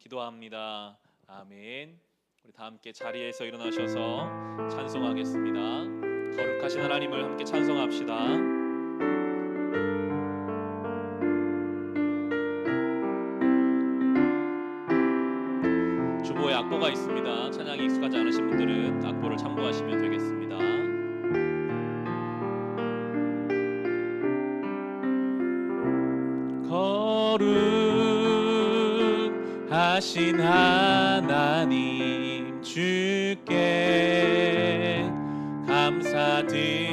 기도합니다. 아멘. 우리 다 함께 자리에서 일어나셔서 찬송하겠습니다. 거룩하신 하나님을 함께 찬송합시다. 주보에 악보가 있습니다. 찬양이 익숙하지 않으신 분들은 악보를 참고하시면 되겠습니다. 거룩하신 하나님 주께 감사드리세.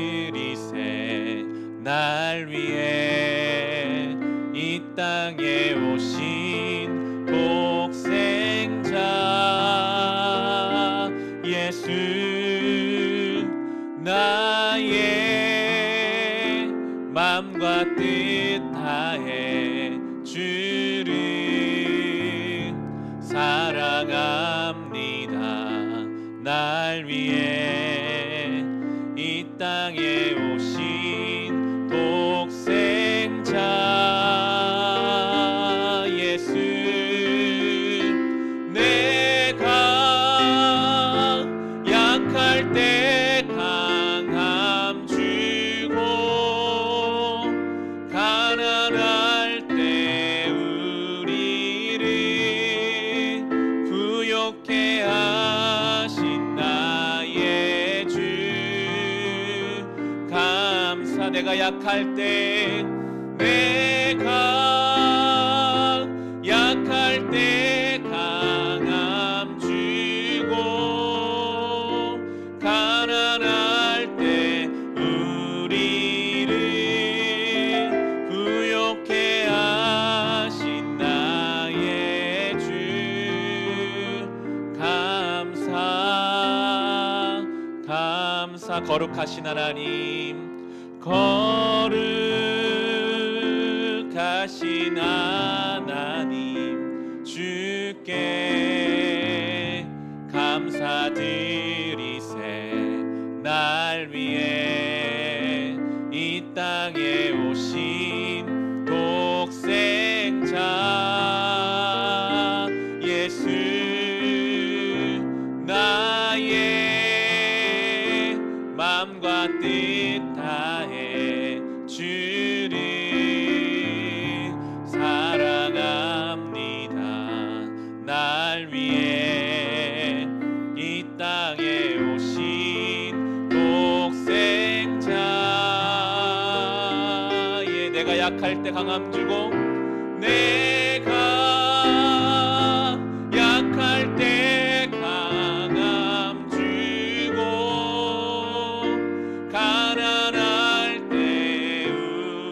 날 위해 이 땅에 오신 독생자 예수, 나의 맘과 뜻 다해 주를 사랑합니다. 날 위해 이 땅에 오신 독생자 예수, 내가 약할 때 강함 주고 가난할 때 우리를 부욕해 하신 나의 주 감사. 내가 약할 때, 내가 약할 때 강함 주고 가난할 때 우리를 부욕해 하신 나의 주 감사. 감사. 거룩하신 하나님, 거룩하신 하나님 주께 감사드리세. 날 위해 이 땅에 오신 독생자 예수, 나의 맘과 뜻 다해 주를 사랑합니다. 날 위해 이 땅에 오신 독생자. 예, 내가 약할 때 강함 주고, 내가 약할 때 강함 주고 가난할 때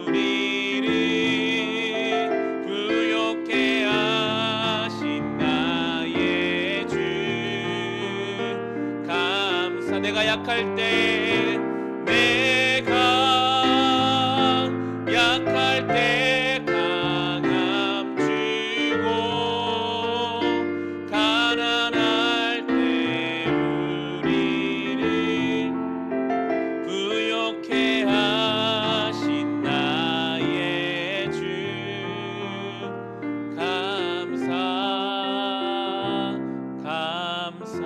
우리를 부욕해 하신 나의 주 감사. 내가 약할 때, 내가 약할 때 강함 주고 가난할 때 우리를 부욕해 하신 나의 주 감사. 감사.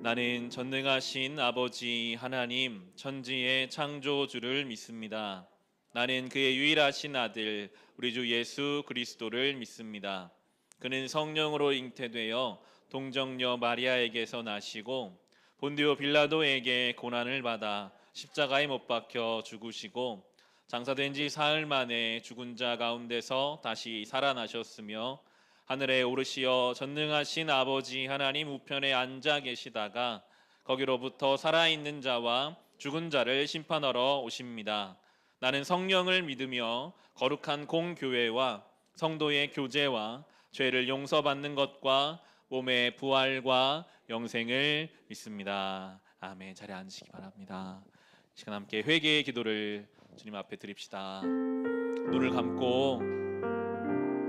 나는 전능하신 아버지 하나님, 천지의 창조주를 믿습니다. 나는 그의 유일하신 아들 우리 주 예수 그리스도를 믿습니다. 그는 성령으로 잉태되어 동정녀 마리아에게서 나시고 본디오 빌라도에게 고난을 받아 십자가에 못 박혀 죽으시고 장사된 지 사흘 만에 죽은 자 가운데서 다시 살아나셨으며 하늘에 오르시어 전능하신 아버지 하나님 우편에 앉아 계시다가 거기로부터 살아있는 자와 죽은 자를 심판하러 오십니다. 나는 성령을 믿으며 거룩한 공교회와 성도의 교제와 죄를 용서받는 것과 몸의 부활과 영생을 믿습니다. 아멘. 자리에 앉으시기 바랍니다. 이 시간 함께 회개의 기도를 주님 앞에 드립시다. 눈을 감고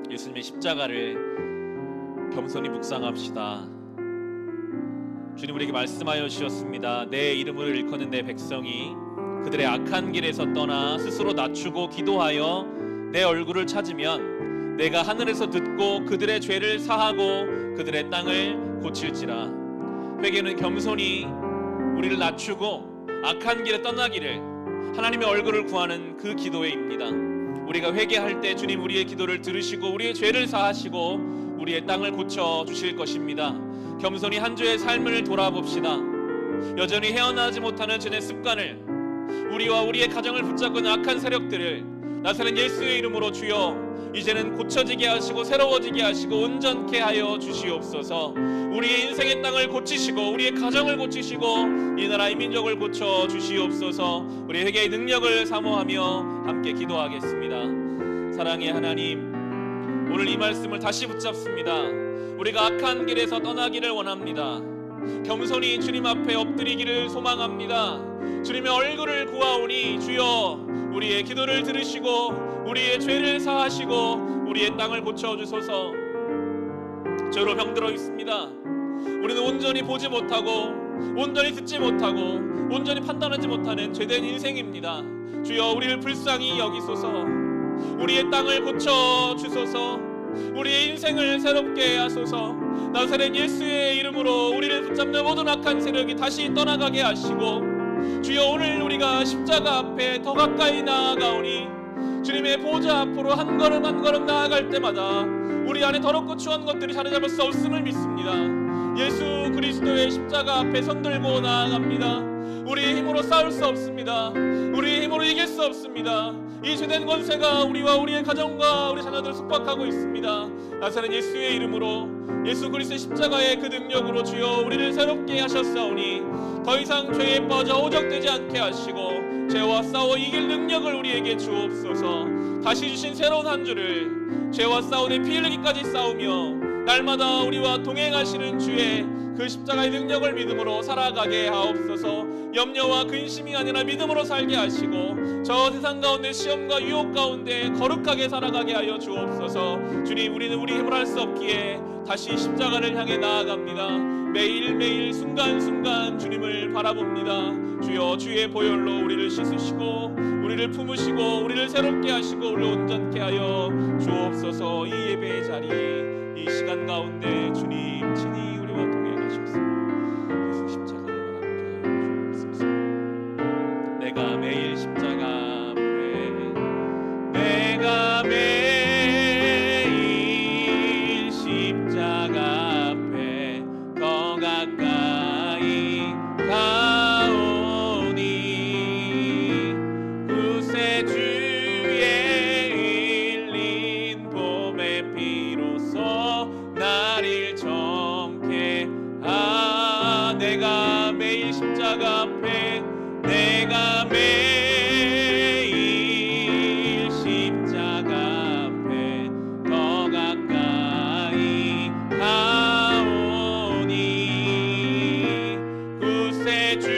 예수님의 십자가를 겸손히 묵상합시다. 주님 우리에게 말씀하여 주셨습니다. 내 이름을 일컫는 내 백성이 그들의 악한 길에서 떠나 스스로 낮추고 기도하여 내 얼굴을 찾으면 내가 하늘에서 듣고 그들의 죄를 사하고 그들의 땅을 고칠지라. 회개는 겸손히 우리를 낮추고 악한 길에 떠나기를 하나님의 얼굴을 구하는 그 기도회입니다. 우리가 회개할 때 주님 우리의 기도를 들으시고 우리의 죄를 사하시고 우리의 땅을 고쳐 주실 것입니다. 겸손히 한 주의 삶을 돌아봅시다. 여전히 헤어나지 못하는 죄의 습관을, 우리와 우리의 가정을 붙잡고 있는 악한 세력들을 나사렛 예수의 이름으로 주여 이제는 고쳐지게 하시고 새로워지게 하시고 온전케 하여 주시옵소서. 우리의 인생의 땅을 고치시고 우리의 가정을 고치시고 이 나라의 민족을 고쳐 주시옵소서. 우리 회개의 능력을 사모하며 함께 기도하겠습니다. 사랑의 하나님, 오늘 이 말씀을 다시 붙잡습니다. 우리가 악한 길에서 떠나기를 원합니다. 겸손히 주님 앞에 엎드리기를 소망합니다. 주님의 얼굴을 구하오니 주여 우리의 기도를 들으시고 우리의 죄를 사하시고 우리의 땅을 고쳐주소서. 죄로 병들어 있습니다. 우리는 온전히 보지 못하고 온전히 듣지 못하고 온전히 판단하지 못하는 죄된 인생입니다. 주여 우리를 불쌍히 여기소서. 우리의 땅을 고쳐주소서. 우리의 인생을 새롭게 하소서. 나사렛 예수의 이름으로 우리를 붙잡는 모든 악한 세력이 다시 떠나가게 하시고 주여 오늘 우리가 십자가 앞에 더 가까이 나아가오니 주님의 보좌 앞으로 한 걸음 한 걸음 나아갈 때마다 우리 안에 더럽고 추한 것들이 자리잡을 수 없음을 믿습니다. 예수 그리스도의 십자가 앞에 손들고 나아갑니다. 우리의 힘으로 싸울 수 없습니다. 우리의 힘으로 이길 수 없습니다. 이 죄된 권세가 우리와 우리의 가정과 우리 자녀들을 속박하고 있습니다. 나사렛 예수의 이름으로 예수 그리스도의 십자가의 그 능력으로 주여 우리를 새롭게 하셨사오니 더 이상 죄에 빠져 오적되지 않게 하시고 죄와 싸워 이길 능력을 우리에게 주옵소서. 다시 주신 새로운 한 주를 죄와 싸우되 피 흘리기까지 싸우며 날마다 우리와 동행하시는 주의 그 십자가의 능력을 믿음으로 살아가게 하옵소서. 염려와 근심이 아니라 믿음으로 살게 하시고 저 세상 가운데 시험과 유혹 가운데 거룩하게 살아가게 하여 주옵소서. 주님, 우리는 우리 힘으로 할 수 없기에 다시 십자가를 향해 나아갑니다. 매일매일 순간순간 주님을 바라봅니다. 주여 주의 보혈로 우리를 씻으시고 우리를 품으시고 우리를 새롭게 하시고 우리를 온전케 하여 주옵소서. 이 예배의 자리, 이 시간 가운데 주님 친히 우리와 동행하셔서 예수 십자가를 바라보게 하여 주옵소서. 내가 매일 십자가 앞에 내가 매일 십자가 앞에 더 가까이 가오니 구세주의 흘린 봄의 피로써 나를 정케 내가 매일 십자가 앞에 내가 매일 십자가 앞에 더 가까이 가오니 구세주의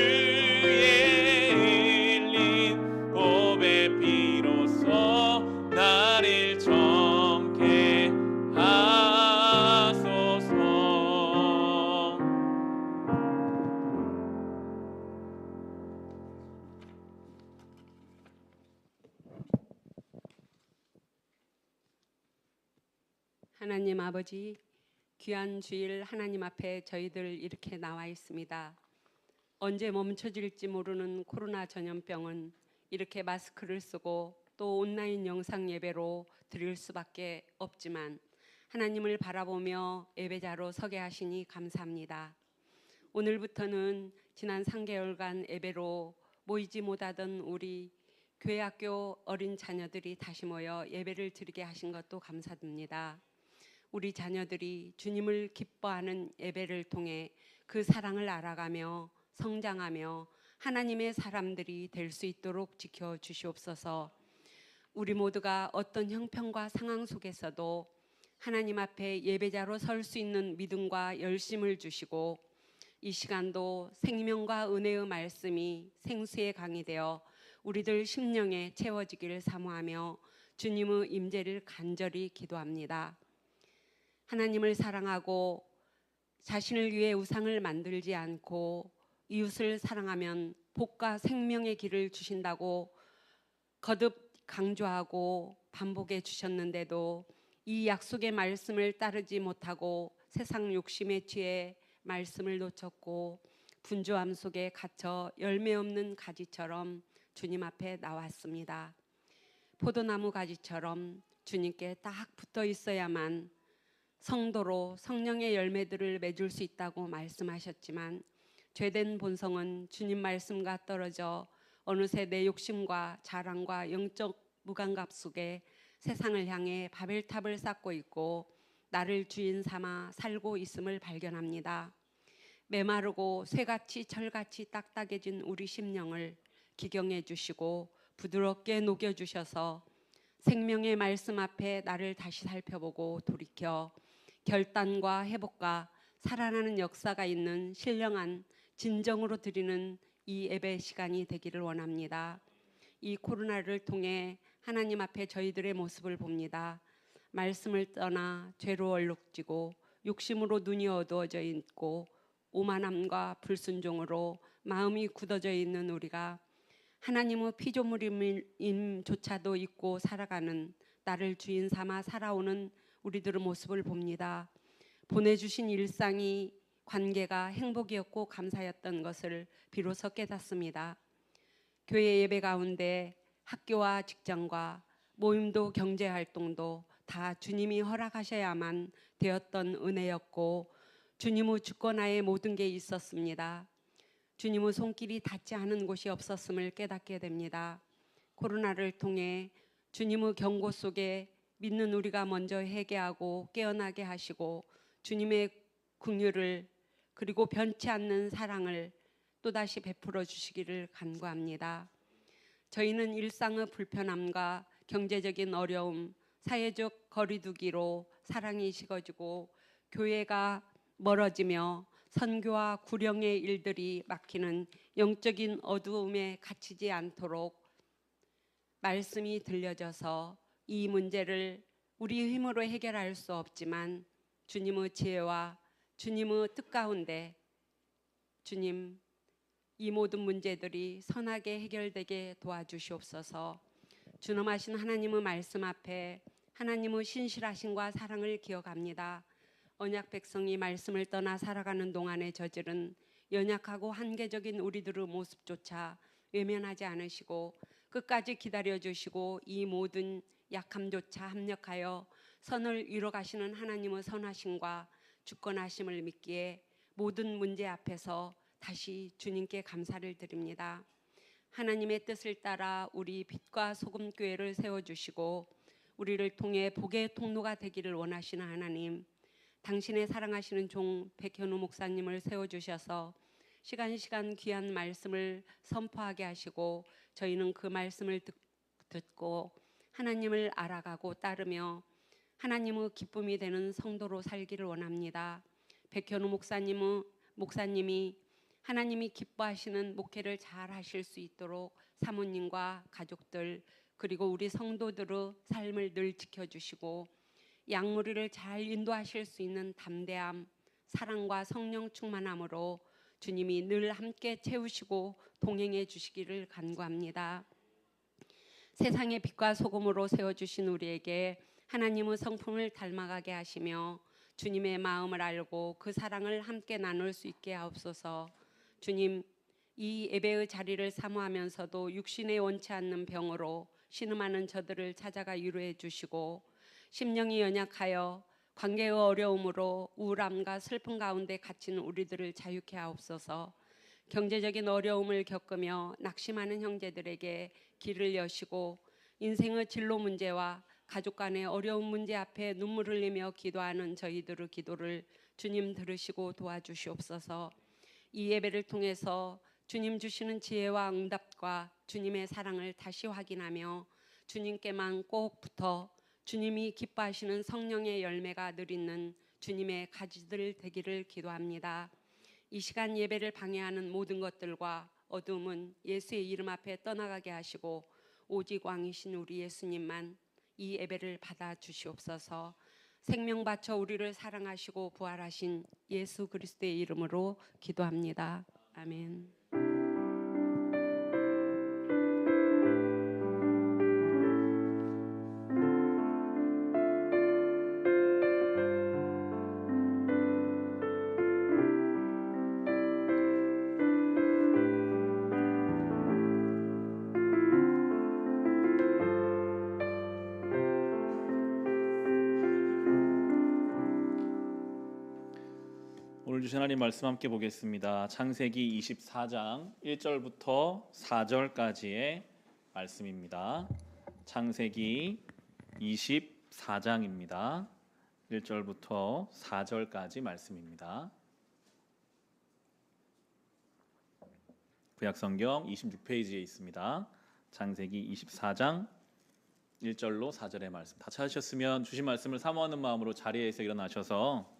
흘린 봄의 피로써 나를 정케 하소서. 하나님 아버지, 귀한 주일 하나님 앞에 저희들 이렇게 나와 있습니다. 언제 멈춰질지 모르는 코로나 전염병은 이렇게 마스크를 쓰고 또 온라인 영상 예배로 드릴 수밖에 없지만 하나님을 바라보며 예배자로 서게 하시니 감사합니다. 오늘부터는 지난 3개월간 예배로 모이지 못하던 우리 교회학교 어린 자녀들이 다시 모여 예배를 드리게 하신 것도 감사드립니다. 우리 자녀들이 주님을 기뻐하는 예배를 통해 그 사랑을 알아가며 성장하며 하나님의 사람들이 될 수 있도록 지켜주시옵소서. 우리 모두가 어떤 형편과 상황 속에서도 하나님 앞에 예배자로 설 수 있는 믿음과 열심을 주시고 이 시간도 생명과 은혜의 말씀이 생수의 강이 되어 우리들 심령에 채워지기를 사모하며 주님의 임재를 간절히 기도합니다. 하나님을 사랑하고 자신을 위해 우상을 만들지 않고 이웃을 사랑하면 복과 생명의 길을 주신다고 거듭 강조하고 반복해 주셨는데도 이 약속의 말씀을 따르지 못하고 세상 욕심에 취해 말씀을 놓쳤고 분주함 속에 갇혀 열매 없는 가지처럼 주님 앞에 나왔습니다. 포도나무 가지처럼 주님께 딱 붙어 있어야만 성도로 성령의 열매들을 맺을 수 있다고 말씀하셨지만 죄된 본성은 주님 말씀과 떨어져 어느새 내 욕심과 자랑과 영적 무감각 속에 세상을 향해 바벨탑을 쌓고 있고 나를 주인 삼아 살고 있음을 발견합니다. 메마르고 쇠같이 철같이 딱딱해진 우리 심령을 기경해 주시고 부드럽게 녹여주셔서 생명의 말씀 앞에 나를 다시 살펴보고 돌이켜 결단과 회복과 살아나는 역사가 있는 신령한 진정으로 드리는 이 예배 시간이 되기를 원합니다. 이 코로나를 통해 하나님 앞에 저희들의 모습을 봅니다. 말씀을 떠나 죄로 얼룩지고 욕심으로 눈이 어두워져 있고 오만함과 불순종으로 마음이 굳어져 있는 우리가 하나님의 피조물임조차도 잊고 살아가는 나를 주인 삼아 살아오는 우리들의 모습을 봅니다. 보내주신 일상이 관계가 행복이었고 감사였던 것을 비로소 깨닫습니다. 교회 예배 가운데 학교와 직장과 모임도 경제활동도 다 주님이 허락하셔야만 되었던 은혜였고 주님의 주권하에 모든 게 있었습니다. 주님의 손길이 닿지 않은 곳이 없었음을 깨닫게 됩니다. 코로나를 통해 주님의 경고 속에 믿는 우리가 먼저 회개하고 깨어나게 하시고 주님의 긍휼을 그리고 변치 않는 사랑을 또다시 베풀어 주시기를 간구합니다. 저희는 일상의 불편함과 경제적인 어려움, 사회적 거리두기로 사랑이 식어지고 교회가 멀어지며 선교와 구령의 일들이 막히는 영적인 어두움에 갇히지 않도록 말씀이 들려져서 이 문제를 우리 힘으로 해결할 수 없지만 주님의 지혜와 주님의 뜻 가운데 주님 이 모든 문제들이 선하게 해결되게 도와주시옵소서. 준엄하신 하나님의 말씀 앞에 하나님의 신실하심과 사랑을 기억합니다. 언약 백성이 말씀을 떠나 살아가는 동안에 저지른 연약하고 한계적인 우리들의 모습조차 외면하지 않으시고 끝까지 기다려주시고 이 모든 약함조차 합력하여 선을 이뤄가시는 하나님의 선하심과 주권하심을 믿기에 모든 문제 앞에서 다시 주님께 감사를 드립니다. 하나님의 뜻을 따라 우리 빛과 소금 교회를 세워주시고 우리를 통해 복의 통로가 되기를 원하시는 하나님, 당신의 사랑하시는 종 백현우 목사님을 세워주셔서 시간 귀한 말씀을 선포하게 하시고 저희는 그 말씀을 듣고 하나님을 알아가고 따르며 하나님의 기쁨이 되는 성도로 살기를 원합니다. 백현우 목사님이 하나님이 기뻐하시는 목회를 잘 하실 수 있도록 사모님과 가족들 그리고 우리 성도들의 삶을 늘 지켜주시고 양무리를 잘 인도하실 수 있는 담대함, 사랑과 성령 충만함으로 주님이 늘 함께 채우시고 동행해 주시기를 간구합니다. 세상의 빛과 소금으로 세워주신 우리에게 하나님의 성품을 닮아가게 하시며 주님의 마음을 알고 그 사랑을 함께 나눌 수 있게 하옵소서. 주님, 이 예배의 자리를 사모하면서도 육신에 원치 않는 병으로 신음하는 저들을 찾아가 위로해 주시고 심령이 연약하여 관계의 어려움으로 우울함과 슬픔 가운데 갇힌 우리들을 자유케 하옵소서. 경제적인 어려움을 겪으며 낙심하는 형제들에게 길을 여시고 인생의 진로 문제와 가족 간의 어려운 문제 앞에 눈물 흘리며 기도하는 저희들의 기도를 주님 들으시고 도와주시옵소서. 이 예배를 통해서 주님 주시는 지혜와 응답과 주님의 사랑을 다시 확인하며 주님께만 꼭 붙어 주님이 기뻐하시는 성령의 열매가 늘있는 주님의 가지들 되기를 기도합니다. 이 시간 예배를 방해하는 모든 것들과 어둠은 예수의 이름 앞에 떠나가게 하시고 오직 왕이신 우리 예수님만 이 예배를 받아 주시옵소서. 생명 바쳐 우리를 사랑하시고 부활하신 예수 그리스도의 이름으로 기도합니다. 아멘. 오늘 주신 하나님 말씀 함께 보겠습니다. 창세기 24장 1절부터 4절까지의 말씀입니다. 창세기 24장입니다. 1절부터 4절까지 말씀입니다. 구약성경 26페이지에 있습니다. 창세기 24장 1절로 4절의 말씀. 다 찾으셨으면 주신 말씀을 사모하는 마음으로 자리에서 일어나셔서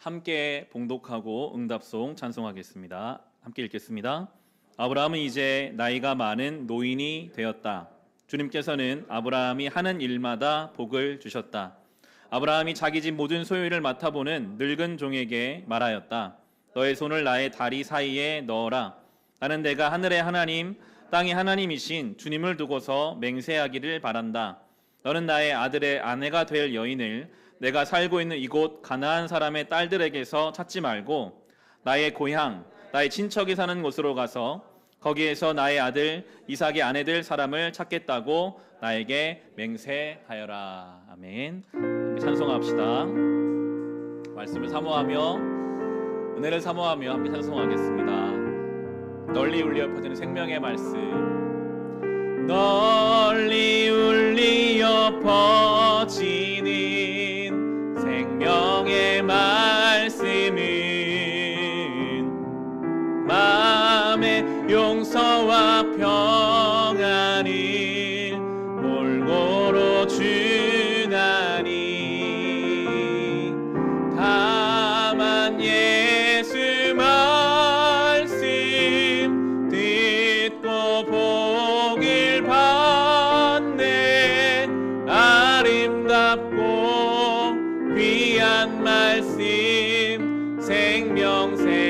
함께 봉독하고 응답송 찬송하겠습니다. 함께 읽겠습니다. 아브라함은 이제 나이가 많은 노인이 되었다. 주님께서는 아브라함이 하는 일마다 복을 주셨다. 아브라함이 자기 집 모든 소유를 맡아보는 늙은 종에게 말하였다. 너의 손을 나의 다리 사이에 넣어라. 나는 내가 하늘의 하나님, 땅의 하나님이신 주님을 두고서 맹세하기를 바란다. 너는 나의 아들의 아내가 될 여인을 내가 살고 있는 이곳 가나안 사람의 딸들에게서 찾지 말고 나의 고향, 나의 친척이 사는 곳으로 가서 거기에서 나의 아들 이삭의 아내 될 사람을 찾겠다고 나에게 맹세하여라. 아멘. 함께 찬송합시다. 말씀을 사모하며 은혜를 사모하며 함께 찬송하겠습니다. 널리 울려 퍼지는 생명의 말씀. 널리 울리어 퍼지는 생명의 말씀은 마음의 용서와 평안을 골고루 주나니 다만 예수 말씀 듣고 복을 받네. 아름답고 귀한 말씀 생명샘이로다.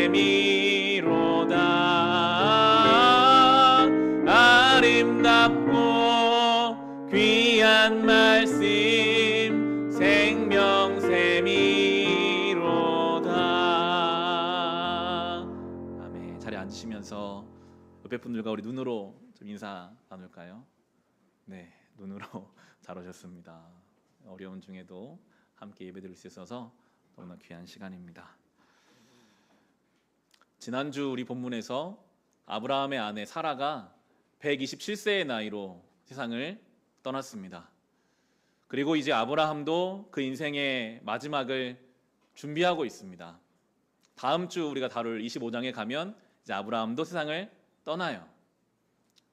아름답고 귀한 말씀 생명샘이로다. 아멘. 자리에 앉으시면서 옆에 분들과 우리 눈으로 좀 인사 나눌까요? 네, 눈으로 잘 오셨습니다. 어려운 중에도 함께 예배드릴 수 있어서 너무나 귀한 시간입니다. 지난주 우리 본문에서 아브라함의 아내 사라가 127세의 나이로 세상을 떠났습니다. 그리고 이제 아브라함도 그 인생의 마지막을 준비하고 있습니다. 다음 주 우리가 다룰 25장에 가면 이제 아브라함도 세상을 떠나요.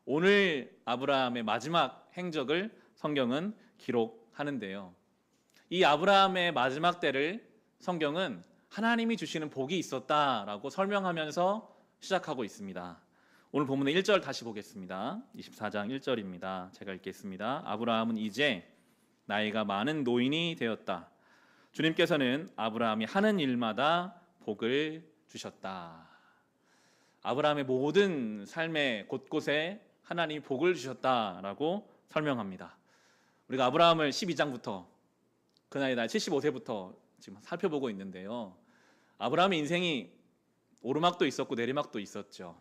오늘 아브라함의 마지막 행적을 성경은 기록하는데요. 이 아브라함의 마지막 때를 성경은 하나님이 주시는 복이 있었다라고 설명하면서 시작하고 있습니다. 오늘 본문의 1절 다시 보겠습니다. 24장 1절입니다. 제가 읽겠습니다. 아브라함은 이제 나이가 많은 노인이 되었다. 주님께서는 아브라함이 하는 일마다 복을 주셨다. 아브라함의 모든 삶의 곳곳에 하나님이 복을 주셨다라고 설명합니다. 우리가 아브라함을 12장부터 그 나이 75세부터 지금 살펴보고 있는데요. 아브라함의 인생이 오르막도 있었고 내리막도 있었죠.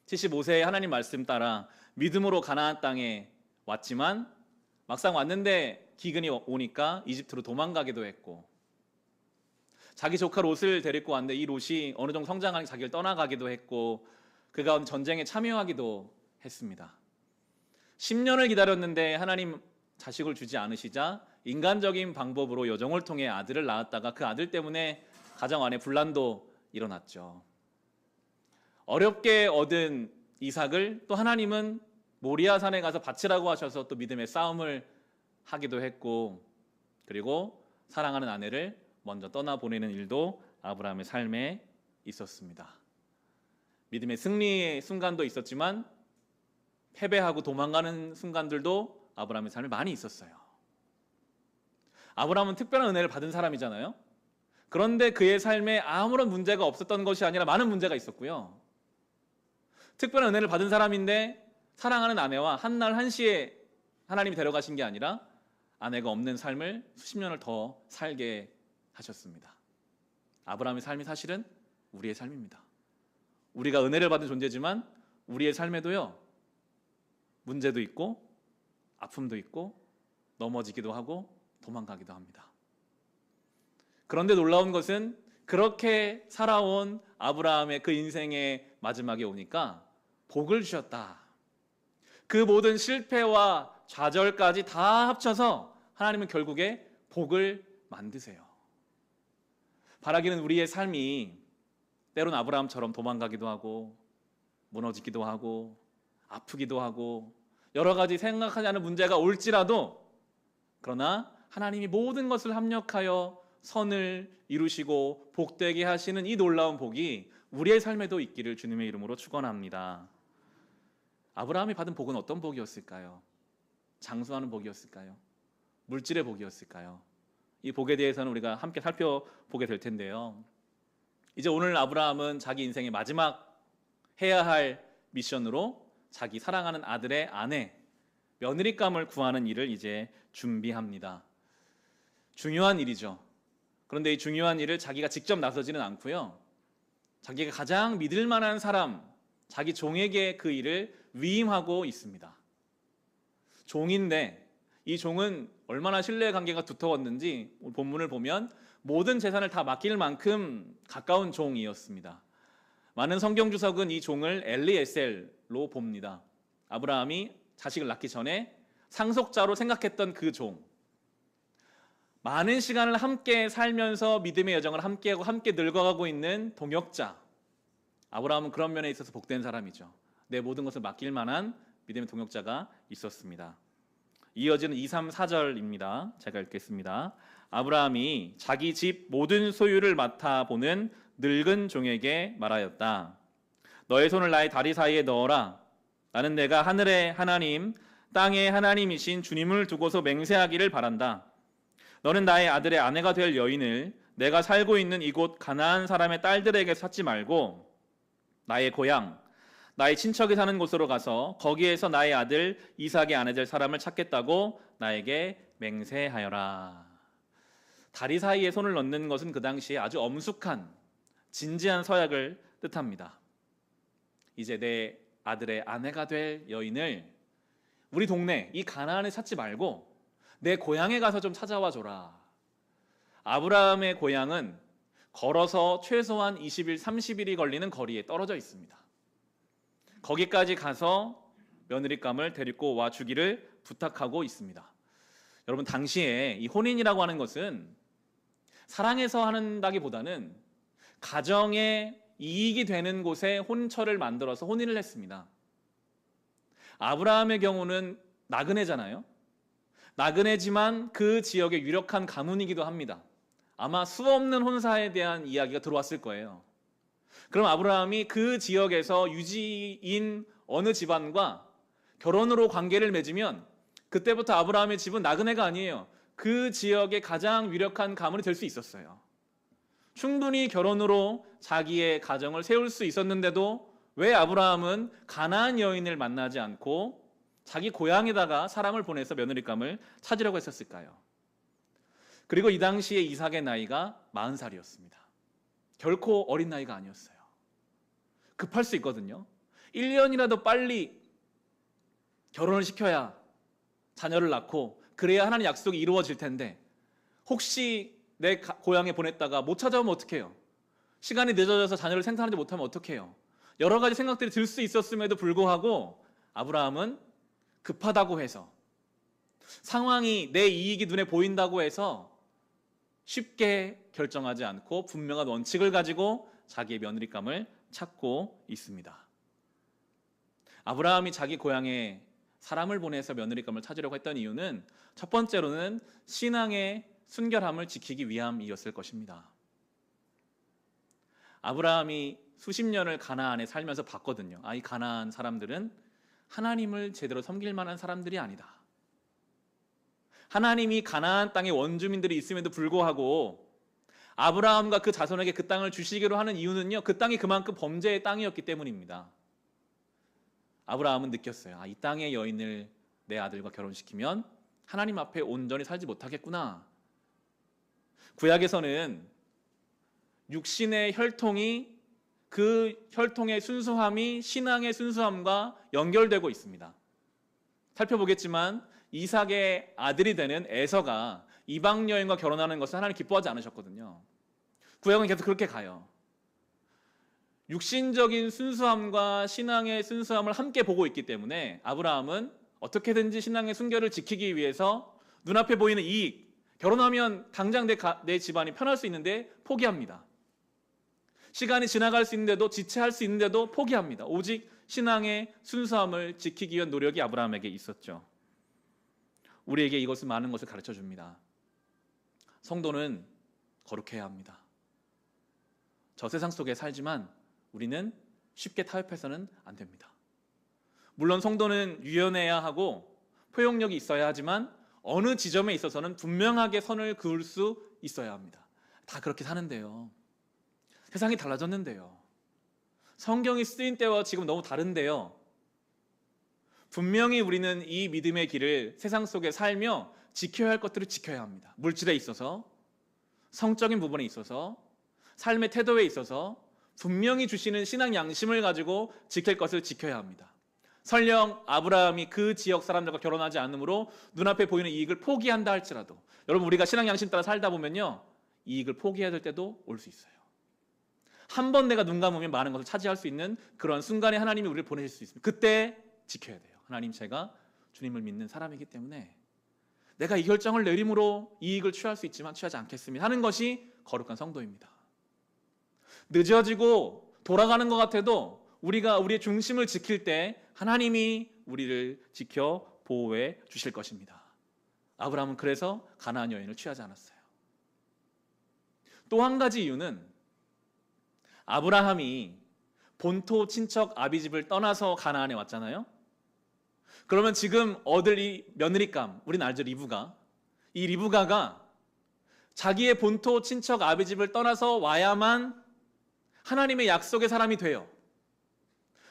75세에 하나님 말씀 따라 믿음으로 가나안 땅에 왔지만 막상 왔는데 기근이 오니까 이집트로 도망가기도 했고, 자기 조카 롯을 데리고 왔는데 이 롯이 어느 정도 성장하니 자기를 떠나가기도 했고, 그 가운데 전쟁에 참여하기도 했습니다. 10년을 기다렸는데 하나님 자식을 주지 않으시자 인간적인 방법으로 여종을 통해 아들을 낳았다가 그 아들 때문에 가정 안에 분란도 일어났죠. 어렵게 얻은 이삭을 또 하나님은 모리아 산에 가서 바치라고 하셔서 또 믿음의 싸움을 하기도 했고, 그리고 사랑하는 아내를 먼저 떠나보내는 일도 아브라함의 삶에 있었습니다. 믿음의 승리의 순간도 있었지만 패배하고 도망가는 순간들도 아브라함의 삶에 많이 있었어요. 아브라함은 특별한 은혜를 받은 사람이잖아요. 그런데 그의 삶에 아무런 문제가 없었던 것이 아니라 많은 문제가 있었고요. 특별한 은혜를 받은 사람인데 사랑하는 아내와 한날 한시에 하나님이 데려가신 게 아니라 아내가 없는 삶을 수십 년을 더 살게 하셨습니다. 아브라함의 삶이 사실은 우리의 삶입니다. 우리가 은혜를 받은 존재지만 우리의 삶에도요, 문제도 있고 아픔도 있고 넘어지기도 하고 도망가기도 합니다. 그런데 놀라운 것은 그렇게 살아온 아브라함의 그 인생의 마지막에 오니까 복을 주셨다. 그 모든 실패와 좌절까지 다 합쳐서 하나님은 결국에 복을 만드세요. 바라기는 우리의 삶이 때론 아브라함처럼 도망가기도 하고 무너지기도 하고 아프기도 하고 여러 가지 생각하지 않은 문제가 올지라도, 그러나 하나님이 모든 것을 합력하여 선을 이루시고 복되게 하시는 이 놀라운 복이 우리의 삶에도 있기를 주님의 이름으로 축원합니다. 아브라함이 받은 복은 어떤 복이었을까요? 장수하는 복이었을까요? 물질의 복이었을까요? 이 복에 대해서는 우리가 함께 살펴보게 될 텐데요. 이제 오늘 아브라함은 자기 인생의 마지막 해야 할 미션으로 자기 사랑하는 아들의 아내, 며느리감을 구하는 일을 이제 준비합니다. 중요한 일이죠. 그런데 이 중요한 일을 자기가 직접 나서지는 않고요. 자기가 가장 믿을 만한 사람, 자기 종에게 그 일을 위임하고 있습니다. 종인데 이 종은 얼마나 신뢰관계가 두터웠는지 본문을 보면 모든 재산을 다 맡길 만큼 가까운 종이었습니다. 많은 성경 주석은 이 종을 엘리에셀로 봅니다. 아브라함이 자식을 낳기 전에 상속자로 생각했던 그 종. 많은 시간을 함께 살면서 믿음의 여정을 함께하고 함께 늙어가고 있는 동역자. 아브라함은 그런 면에 있어서 복된 사람이죠. 내 모든 것을 맡길 만한 믿음의 동역자가 있었습니다. 이어지는 2, 3, 4절입니다. 제가 읽겠습니다. 아브라함이 자기 집 모든 소유를 맡아보는 늙은 종에게 말하였다. 너의 손을 나의 다리 사이에 넣어라. 나는 내가 하늘의 하나님, 땅의 하나님이신 주님을 두고서 맹세하기를 바란다. 너는 나의 아들의 아내가 될 여인을 내가 살고 있는 이곳 가나안 사람의 딸들에게 찾지 말고 나의 고향, 나의 친척이 사는 곳으로 가서 거기에서 나의 아들 이삭의 아내 될 사람을 찾겠다고 나에게 맹세하여라. 다리 사이에 손을 넣는 것은 그 당시에 아주 엄숙한 진지한 서약을 뜻합니다. 이제 내 아들의 아내가 될 여인을 우리 동네 이 가나안에 찾지 말고 내 고향에 가서 좀 찾아와 줘라. 아브라함의 고향은 걸어서 최소한 20일, 30일이 걸리는 거리에 떨어져 있습니다. 거기까지 가서 며느리감을 데리고 와 주기를 부탁하고 있습니다. 여러분, 당시에 이 혼인이라고 하는 것은 사랑해서 한다기보다는 가정에 이익이 되는 곳에 혼처를 만들어서 혼인을 했습니다. 아브라함의 경우는 나그네잖아요. 나그네지만 그 지역의 유력한 가문이기도 합니다. 아마 수없는 혼사에 대한 이야기가 들어왔을 거예요. 그럼 아브라함이 그 지역에서 유지인 어느 집안과 결혼으로 관계를 맺으면 그때부터 아브라함의 집은 나그네가 아니에요. 그 지역의 가장 유력한 가문이 될 수 있었어요. 충분히 결혼으로 자기의 가정을 세울 수 있었는데도 왜 아브라함은 가나안 여인을 만나지 않고 자기 고향에다가 사람을 보내서 며느리감을 찾으려고 했었을까요? 그리고 이 당시에 이삭의 나이가 40살이었습니다. 결코 어린 나이가 아니었어요. 급할 수 있거든요. 1년이라도 빨리 결혼을 시켜야 자녀를 낳고 그래야 하나님 약속이 이루어질 텐데 혹시 내 고향에 보냈다가 못 찾아오면 어떡해요? 시간이 늦어져서 자녀를 생산하지 못하면 어떡해요? 여러 가지 생각들이 들 수 있었음에도 불구하고 아브라함은 급하다고 해서 상황이 내 이익이 눈에 보인다고 해서 쉽게 결정하지 않고 분명한 원칙을 가지고 자기의 며느리감을 찾고 있습니다. 아브라함이 자기 고향에 사람을 보내서 며느리감을 찾으려고 했던 이유는 첫 번째로는 신앙의 순결함을 지키기 위함이었을 것입니다. 아브라함이 수십 년을 가나안에 살면서 봤거든요. 이 가나안 사람들은 하나님을 제대로 섬길 만한 사람들이 아니다. 하나님이 가나안 땅의 원주민들이 있음에도 불구하고 아브라함과 그 자손에게 그 땅을 주시기로 하는 이유는요, 그 땅이 그만큼 범죄의 땅이었기 때문입니다. 아브라함은 느꼈어요. 이 땅의 여인을 내 아들과 결혼시키면 하나님 앞에 온전히 살지 못하겠구나. 구약에서는 육신의 혈통이 그 혈통의 순수함이 신앙의 순수함과 연결되고 있습니다. 살펴보겠지만 이삭의 아들이 되는 에서가 이방 여인과 결혼하는 것을 하나님 기뻐하지 않으셨거든요. 구약은 계속 그렇게 가요. 육신적인 순수함과 신앙의 순수함을 함께 보고 있기 때문에 아브라함은 어떻게든지 신앙의 순결을 지키기 위해서 눈앞에 보이는 이익, 결혼하면 당장 내 집안이 편할 수 있는데 포기합니다. 시간이 지나갈 수 있는데도, 지체할 수 있는데도 포기합니다. 오직 신앙의 순수함을 지키기 위한 노력이 아브라함에게 있었죠. 우리에게 이것은 많은 것을 가르쳐 줍니다. 성도는 거룩해야 합니다. 저 세상 속에 살지만 우리는 쉽게 타협해서는 안 됩니다. 물론 성도는 유연해야 하고 포용력이 있어야 하지만 어느 지점에 있어서는 분명하게 선을 그을 수 있어야 합니다. 다 그렇게 사는데요. 세상이 달라졌는데요. 성경이 쓰인 때와 지금 너무 다른데요. 분명히 우리는 이 믿음의 길을 세상 속에 살며 지켜야 할 것들을 지켜야 합니다. 물질에 있어서, 성적인 부분에 있어서, 삶의 태도에 있어서 분명히 주시는 신앙 양심을 가지고 지킬 것을 지켜야 합니다. 설령 아브라함이 그 지역 사람들과 결혼하지 않으므로 눈앞에 보이는 이익을 포기한다 할지라도, 여러분 우리가 신앙 양심 따라 살다 보면요, 이익을 포기해야 될 때도 올 수 있어요. 한 번 내가 눈 감으면 많은 것을 차지할 수 있는 그런 순간에 하나님이 우리를 보내실 수 있습니다. 그때 지켜야 돼요. 하나님, 제가 주님을 믿는 사람이기 때문에 내가 이 결정을 내림으로 이익을 취할 수 있지만 취하지 않겠습니다 하는 것이 거룩한 성도입니다. 늦어지고 돌아가는 것 같아도 우리가 우리의 중심을 지킬 때 하나님이 우리를 지켜 보호해 주실 것입니다. 아브라함은 그래서 가나안 여인을 취하지 않았어요. 또 한 가지 이유는 아브라함이 본토 친척 아비집을 떠나서 가나안에 왔잖아요. 그러면 지금 얻을 이 며느리감, 우린 알죠, 리브가. 이 리브가가 자기의 본토 친척 아비집을 떠나서 와야만 하나님의 약속의 사람이 돼요.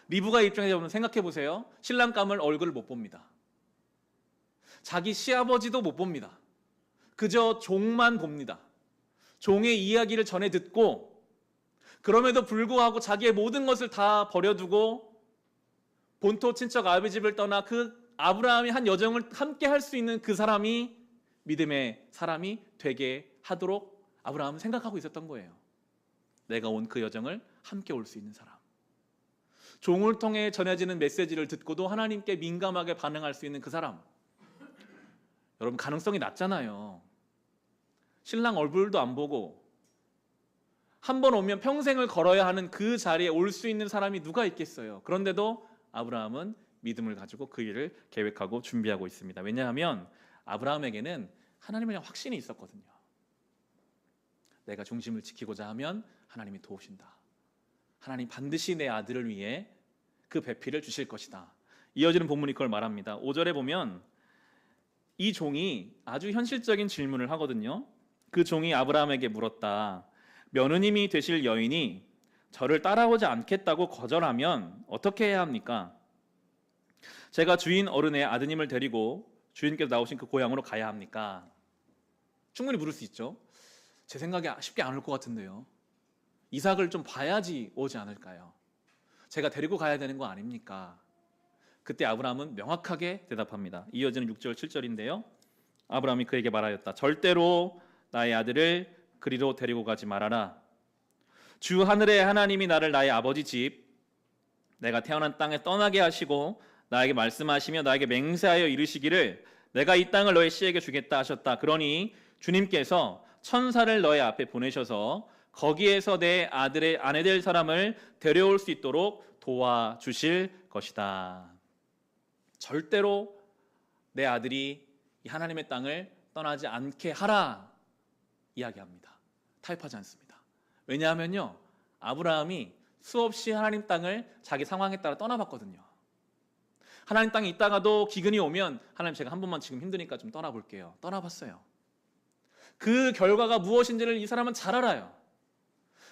리브가 입장에서 보면 생각해 보세요. 신랑감을 얼굴을 못 봅니다. 자기 시아버지도 못 봅니다. 그저 종만 봅니다. 종의 이야기를 전해 듣고 그럼에도 불구하고 자기의 모든 것을 다 버려두고 본토 친척 아비집을 떠나 그 아브라함이 한 여정을 함께 할 수 있는 그 사람이 믿음의 사람이 되게 하도록 아브라함은 생각하고 있었던 거예요. 내가 온 그 여정을 함께 올 수 있는 사람. 종을 통해 전해지는 메시지를 듣고도 하나님께 민감하게 반응할 수 있는 그 사람. 여러분, 가능성이 낮잖아요. 신랑 얼굴도 안 보고 한 번 오면 평생을 걸어야 하는 그 자리에 올 수 있는 사람이 누가 있겠어요. 그런데도 아브라함은 믿음을 가지고 그 일을 계획하고 준비하고 있습니다. 왜냐하면 아브라함에게는 하나님에 대한 확신이 있었거든요. 내가 중심을 지키고자 하면 하나님이 도우신다. 하나님 반드시 내 아들을 위해 그 배필을 주실 것이다. 이어지는 본문이 그걸 말합니다. 5절에 보면 이 종이 아주 현실적인 질문을 하거든요. 그 종이 아브라함에게 물었다. 며느님이 되실 여인이 저를 따라오지 않겠다고 거절하면 어떻게 해야 합니까? 제가 주인 어른의 아드님을 데리고 주인께서 나오신 그 고향으로 가야 합니까? 충분히 물을 수 있죠. 제 생각에 쉽게 안 올 것 같은데요. 이삭을 좀 봐야지 오지 않을까요? 제가 데리고 가야 되는 거 아닙니까? 그때 아브라함은 명확하게 대답합니다. 이어지는 6절 7절인데요. 아브라함이 그에게 말하였다. 절대로 나의 아들을 그리로 데리고 가지 말아라. 주 하늘의 하나님이 나를 나의 아버지 집, 내가 태어난 땅에 떠나게 하시고 나에게 말씀하시며 나에게 맹세하여 이르시기를 내가 이 땅을 너의 씨에게 주겠다 하셨다. 그러니 주님께서 천사를 너의 앞에 보내셔서 거기에서 내 아들의 아내 될 사람을 데려올 수 있도록 도와주실 것이다. 절대로 내 아들이 이 하나님의 땅을 떠나지 않게 하라 이야기합니다. 타협하지 않습니다. 왜냐하면요, 아브라함이 수없이 하나님 땅을 자기 상황에 따라 떠나봤거든요. 하나님 땅에 있다가도 기근이 오면 하나님, 제가 한 번만 지금 힘드니까 좀 떠나볼게요. 떠나봤어요. 그 결과가 무엇인지를 이 사람은 잘 알아요.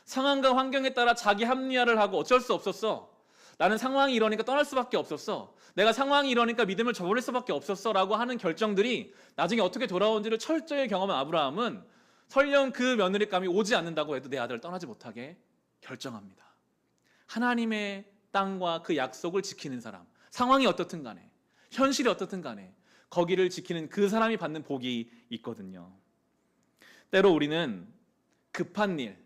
상황과 환경에 따라 자기 합리화를 하고 어쩔 수 없었어. 나는 상황이 이러니까 떠날 수밖에 없었어. 내가 상황이 이러니까 믿음을 저버릴 수밖에 없었어 라고 하는 결정들이 나중에 어떻게 돌아온지를 철저히 경험한 아브라함은 설령 그 며느리감이 오지 않는다고 해도 내 아들을 떠나지 못하게 결정합니다. 하나님의 땅과 그 약속을 지키는 사람, 상황이 어떻든 간에, 현실이 어떻든 간에 거기를 지키는 그 사람이 받는 복이 있거든요. 때로 우리는 급한 일,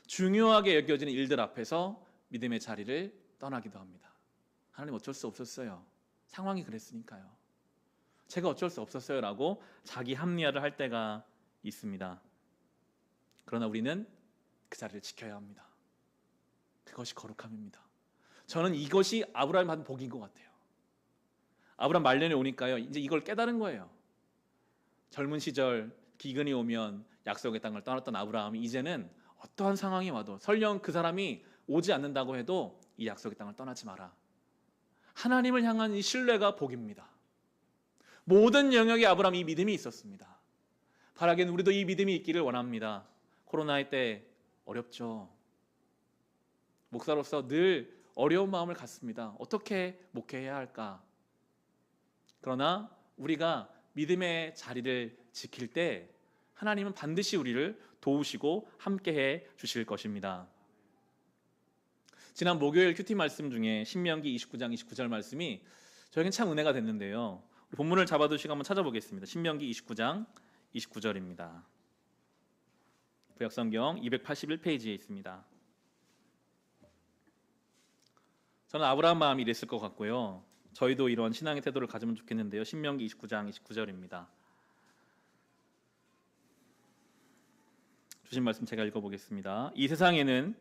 중요하게 여겨지는 일들 앞에서 믿음의 자리를 떠나기도 합니다. 하나님 어쩔 수 없었어요. 상황이 그랬으니까요. 제가 어쩔 수 없었어요 라고 자기 합리화를 할 때가 있습니다. 그러나 우리는 그 자리를 지켜야 합니다. 그것이 거룩함입니다. 저는 이것이 아브라함이 받은 복인 것 같아요. 아브라함 말년에 오니까요, 이제 이걸 깨달은 거예요. 젊은 시절 기근이 오면 약속의 땅을 떠났던 아브라함이 이제는 어떠한 상황이 와도 설령 그 사람이 오지 않는다고 해도 이 약속의 땅을 떠나지 마라. 하나님을 향한 이 신뢰가 복입니다. 모든 영역에 아브라함이 이 믿음이 있었습니다. 바라기는 우리도 이 믿음이 있기를 원합니다. 코로나의 때 어렵죠. 목사로서 늘 어려운 마음을 갖습니다. 어떻게 목회해야 할까? 그러나 우리가 믿음의 자리를 지킬 때 하나님은 반드시 우리를 도우시고 함께해 주실 것입니다. 지난 목요일 큐티 말씀 중에 신명기 29장 29절 말씀이 저에겐 참 은혜가 됐는데요. 우리 본문을 잡아두시고 한번 찾아보겠습니다. 신명기 29장 29절입니다. 구약성경 281페이지에 있습니다. 저는 아브라함 마음이 이랬을 것 같고요. 저희도 이런 신앙의 태도를 가지면 좋겠는데요. 신명기 29장 29절입니다. 주신 말씀 제가 읽어보겠습니다. 이 세상에는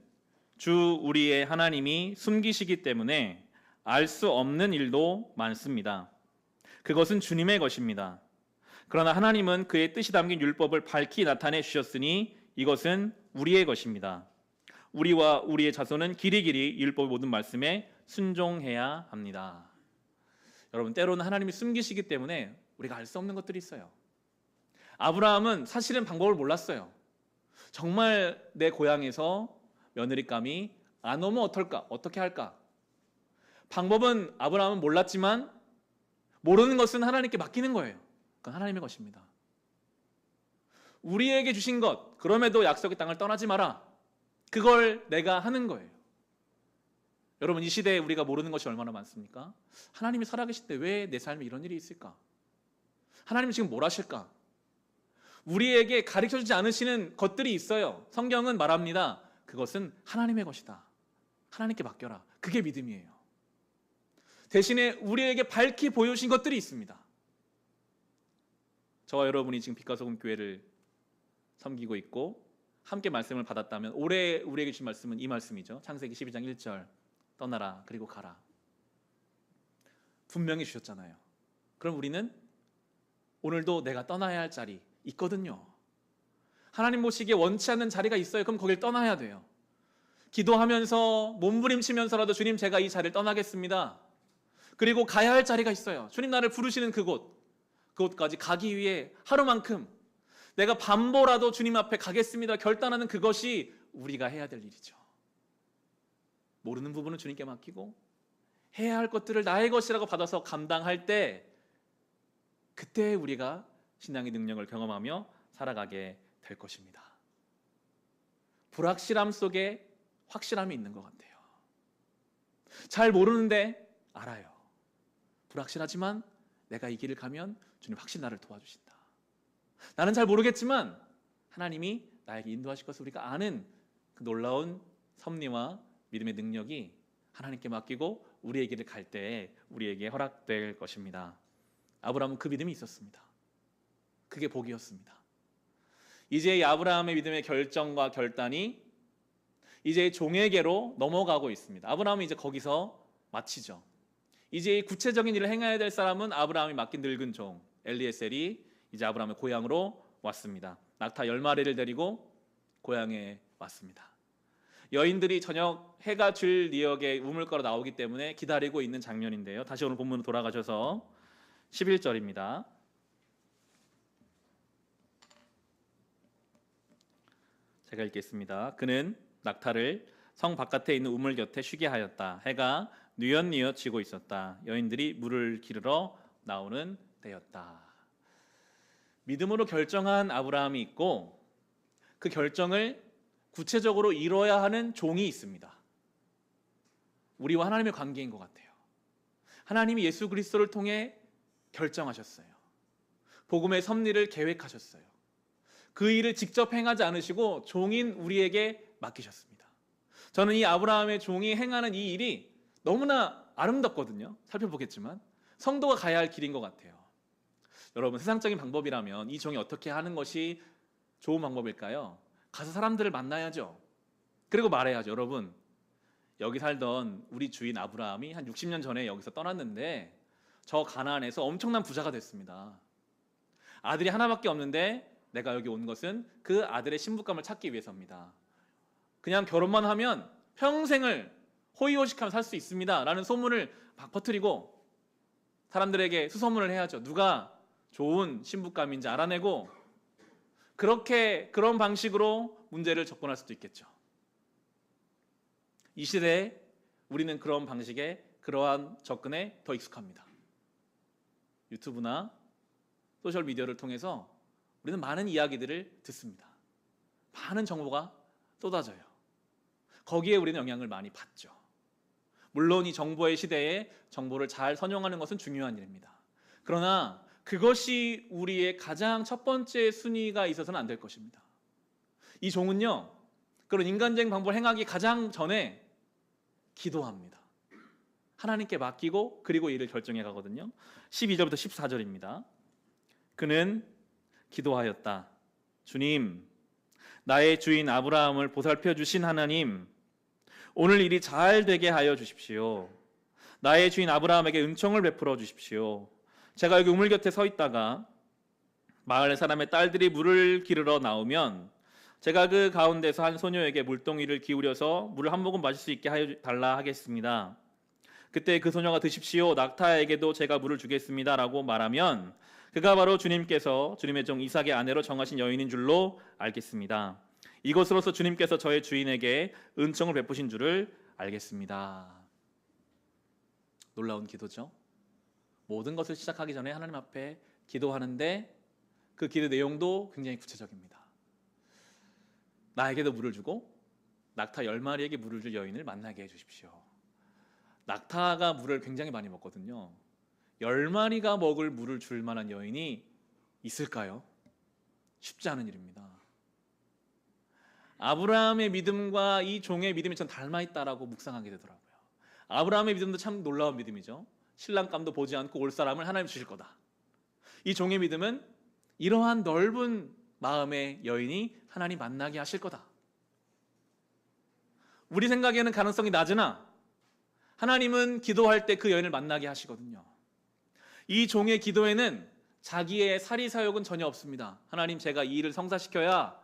주 우리의 하나님이 숨기시기 때문에 알 수 없는 일도 많습니다. 그것은 주님의 것입니다. 그러나 하나님은 그의 뜻이 담긴 율법을 밝히 나타내 주셨으니 이것은 우리의 것입니다. 우리와 우리의 자손은 길이길이 율법의 모든 말씀에 순종해야 합니다. 여러분, 때로는 하나님이 숨기시기 때문에 우리가 알 수 없는 것들이 있어요. 아브라함은 사실은 방법을 몰랐어요. 정말 내 고향에서 며느리감이 안 오면 어떨까? 어떻게 할까? 방법은 아브라함은 몰랐지만 모르는 것은 하나님께 맡기는 거예요. 그건 하나님의 것입니다. 우리에게 주신 것, 그럼에도 약속의 땅을 떠나지 마라. 그걸 내가 하는 거예요. 여러분, 이 시대에 우리가 모르는 것이 얼마나 많습니까? 하나님이 살아계실 때 왜 내 삶에 이런 일이 있을까? 하나님이 지금 뭘 하실까? 우리에게 가르쳐주지 않으시는 것들이 있어요. 성경은 말합니다. 그것은 하나님의 것이다. 하나님께 맡겨라. 그게 믿음이에요. 대신에 우리에게 밝히 보여주신 것들이 있습니다. 저와 여러분이 지금 빛과 소금 교회를 섬기고 있고 함께 말씀을 받았다면 올해 우리에게 주신 말씀은 이 말씀이죠. 창세기 12장 1절 떠나라 그리고 가라. 분명히 주셨잖아요. 그럼 우리는 오늘도 내가 떠나야 할 자리 있거든요. 하나님 보시기에 원치 않는 자리가 있어요. 그럼 거길 떠나야 돼요. 기도하면서 몸부림치면서라도 주님, 제가 이 자리를 떠나겠습니다. 그리고 가야 할 자리가 있어요. 주님 나를 부르시는 그곳까지 가기 위해 하루만큼 내가 밤보라도 주님 앞에 가겠습니다 결단하는 그것이 우리가 해야 될 일이죠. 모르는 부분은 주님께 맡기고 해야 할 것들을 나의 것이라고 받아서 감당할 때 그때 우리가 신앙의 능력을 경험하며 살아가게 될 것입니다. 불확실함 속에 확실함이 있는 것 같아요. 잘 모르는데 알아요. 불확실하지만 내가 이 길을 가면 주님 확실히 나를 도와주신다. 나는 잘 모르겠지만 하나님이 나에게 인도하실 것을 우리가 아는 그 놀라운 섭리와 믿음의 능력이 하나님께 맡기고 우리의 길을 갈 때에 우리에게 허락될 것입니다. 아브라함은 그 믿음이 있었습니다. 그게 복이었습니다. 이제 이 아브라함의 믿음의 결정과 결단이 이제 종에게로 넘어가고 있습니다. 아브라함은 이제 거기서 마치죠. 이제 구체적인 일을 행해야 될 사람은 아브라함이 맡긴 늙은 종 엘리에셀이 이제 아브라함의 고향으로 왔습니다. 낙타 10마리를 데리고 고향에 왔습니다. 여인들이 저녁 해가 질 니역에 우물가로 나오기 때문에 기다리고 있는 장면인데요. 다시 오늘 본문으로 돌아가셔서 11절입니다. 제가 읽겠습니다. 그는 낙타를 성 바깥에 있는 우물 곁에 쉬게 하였다. 해가 뉘엿뉘엿 지고 있었다. 여인들이 물을 기르러 나오는 때였다. 믿음으로 결정한 아브라함이 있고 그 결정을 구체적으로 이뤄야 하는 종이 있습니다. 우리와 하나님의 관계인 것 같아요. 하나님이 예수 그리스도를 통해 결정하셨어요. 복음의 섭리를 계획하셨어요. 그 일을 직접 행하지 않으시고 종인 우리에게 맡기셨습니다. 저는 이 아브라함의 종이 행하는 이 일이 너무나 아름답거든요. 살펴보겠지만 성도가 가야 할 길인 것 같아요. 여러분, 세상적인 방법이라면 이 종이 어떻게 하는 것이 좋은 방법일까요? 가서 사람들을 만나야죠. 그리고 말해야죠. 여러분, 여기 살던 우리 주인 아브라함이 한 60년 전에 여기서 떠났는데 저 가나안에서 엄청난 부자가 됐습니다. 아들이 하나밖에 없는데 내가 여기 온 것은 그 아들의 신부감을 찾기 위해서입니다. 그냥 결혼만 하면 평생을 호의호식하며 살 수 있습니다 라는 소문을 막 퍼뜨리고 사람들에게 수소문을 해야죠. 누가 좋은 신부감인지 알아내고 그런 방식으로 문제를 접근할 수도 있겠죠. 이 시대에 우리는 그런 방식에, 그러한 접근에 더 익숙합니다. 유튜브나 소셜미디어를 통해서 우리는 많은 이야기들을 듣습니다. 많은 정보가 쏟아져요. 거기에 우리는 영향을 많이 받죠. 물론 이 정보의 시대에 정보를 잘 선용하는 것은 중요한 일입니다. 그러나 그것이 우리의 가장 첫 번째 순위가 있어서는 안 될 것입니다. 이 종은요, 그런 인간적인 방법을 행하기 가장 전에 기도합니다. 하나님께 맡기고 그리고 일을 결정해 가거든요. 12절부터 14절입니다. 그는 기도하였다. 주님, 나의 주인 아브라함을 보살펴 주신 하나님, 오늘 일이 잘 되게 하여 주십시오. 나의 주인 아브라함에게 은총을 베풀어 주십시오. 제가 여기 우물 곁에 서 있다가 마을 사람의 딸들이 물을 기르러 나오면 제가 그 가운데서 한 소녀에게 물동이를 기울여서 물을 한 모금 마실 수 있게 하여 달라 하겠습니다. 그때 그 소녀가 드십시오, 낙타에게도 제가 물을 주겠습니다 라고 말하면 그가 바로 주님께서 주님의 종 이삭의 아내로 정하신 여인인 줄로 알겠습니다. 이것으로서 주님께서 저의 주인에게 은총을 베푸신 줄을 알겠습니다. 놀라운 기도죠. 모든 것을 시작하기 전에 하나님 앞에 기도하는데 그 기도 내용도 굉장히 구체적입니다. 나에게도 물을 주고 낙타 10마리에게 물을 줄 여인을 만나게 해주십시오. 낙타가 물을 굉장히 많이 먹거든요. 10마리가 먹을 물을 줄 만한 여인이 있을까요? 쉽지 않은 일입니다. 아브라함의 믿음과 이 종의 믿음이 전 닮아있다라고 묵상하게 되더라고요. 아브라함의 믿음도 참 놀라운 믿음이죠. 신랑감도 보지 않고 올 사람을 하나님 주실 거다. 이 종의 믿음은 이러한 넓은 마음의 여인이 하나님 만나게 하실 거다. 우리 생각에는 가능성이 낮으나 하나님은 기도할 때 그 여인을 만나게 하시거든요. 이 종의 기도에는 자기의 사리사욕은 전혀 없습니다. 하나님, 제가 이 일을 성사시켜야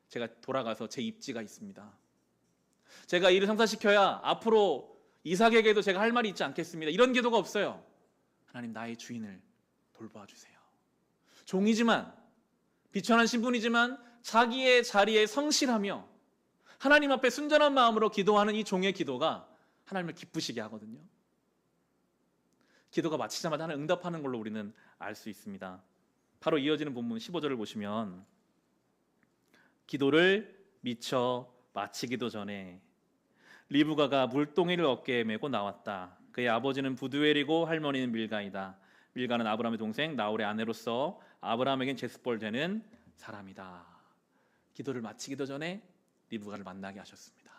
제가 돌아가서 제 입지가 있습니다. 제가 이 일을 성사시켜야 앞으로 이삭에게도 제가 할 말이 있지 않겠습니다. 이런 기도가 없어요. 하나님, 나의 주인을 돌봐 주세요. 종이지만, 비천한 신분이지만 자기의 자리에 성실하며 하나님 앞에 순전한 마음으로 기도하는 이 종의 기도가 하나님을 기쁘시게 하거든요. 기도가 마치자마자 하나님 응답하는 걸로 우리는 알 수 있습니다. 바로 이어지는 본문 15절을 보시면 기도를 미처 마치기도 전에 리브가가 물동이를 어깨에 메고 나왔다. 그의 아버지는 부두엘이고 할머니는 밀가이다. 밀가는 아브라함의 동생 나홀의 아내로서 아브라함에겐 제스볼 되는 사람이다. 기도를 마치기도 전에 리브가를 만나게 하셨습니다.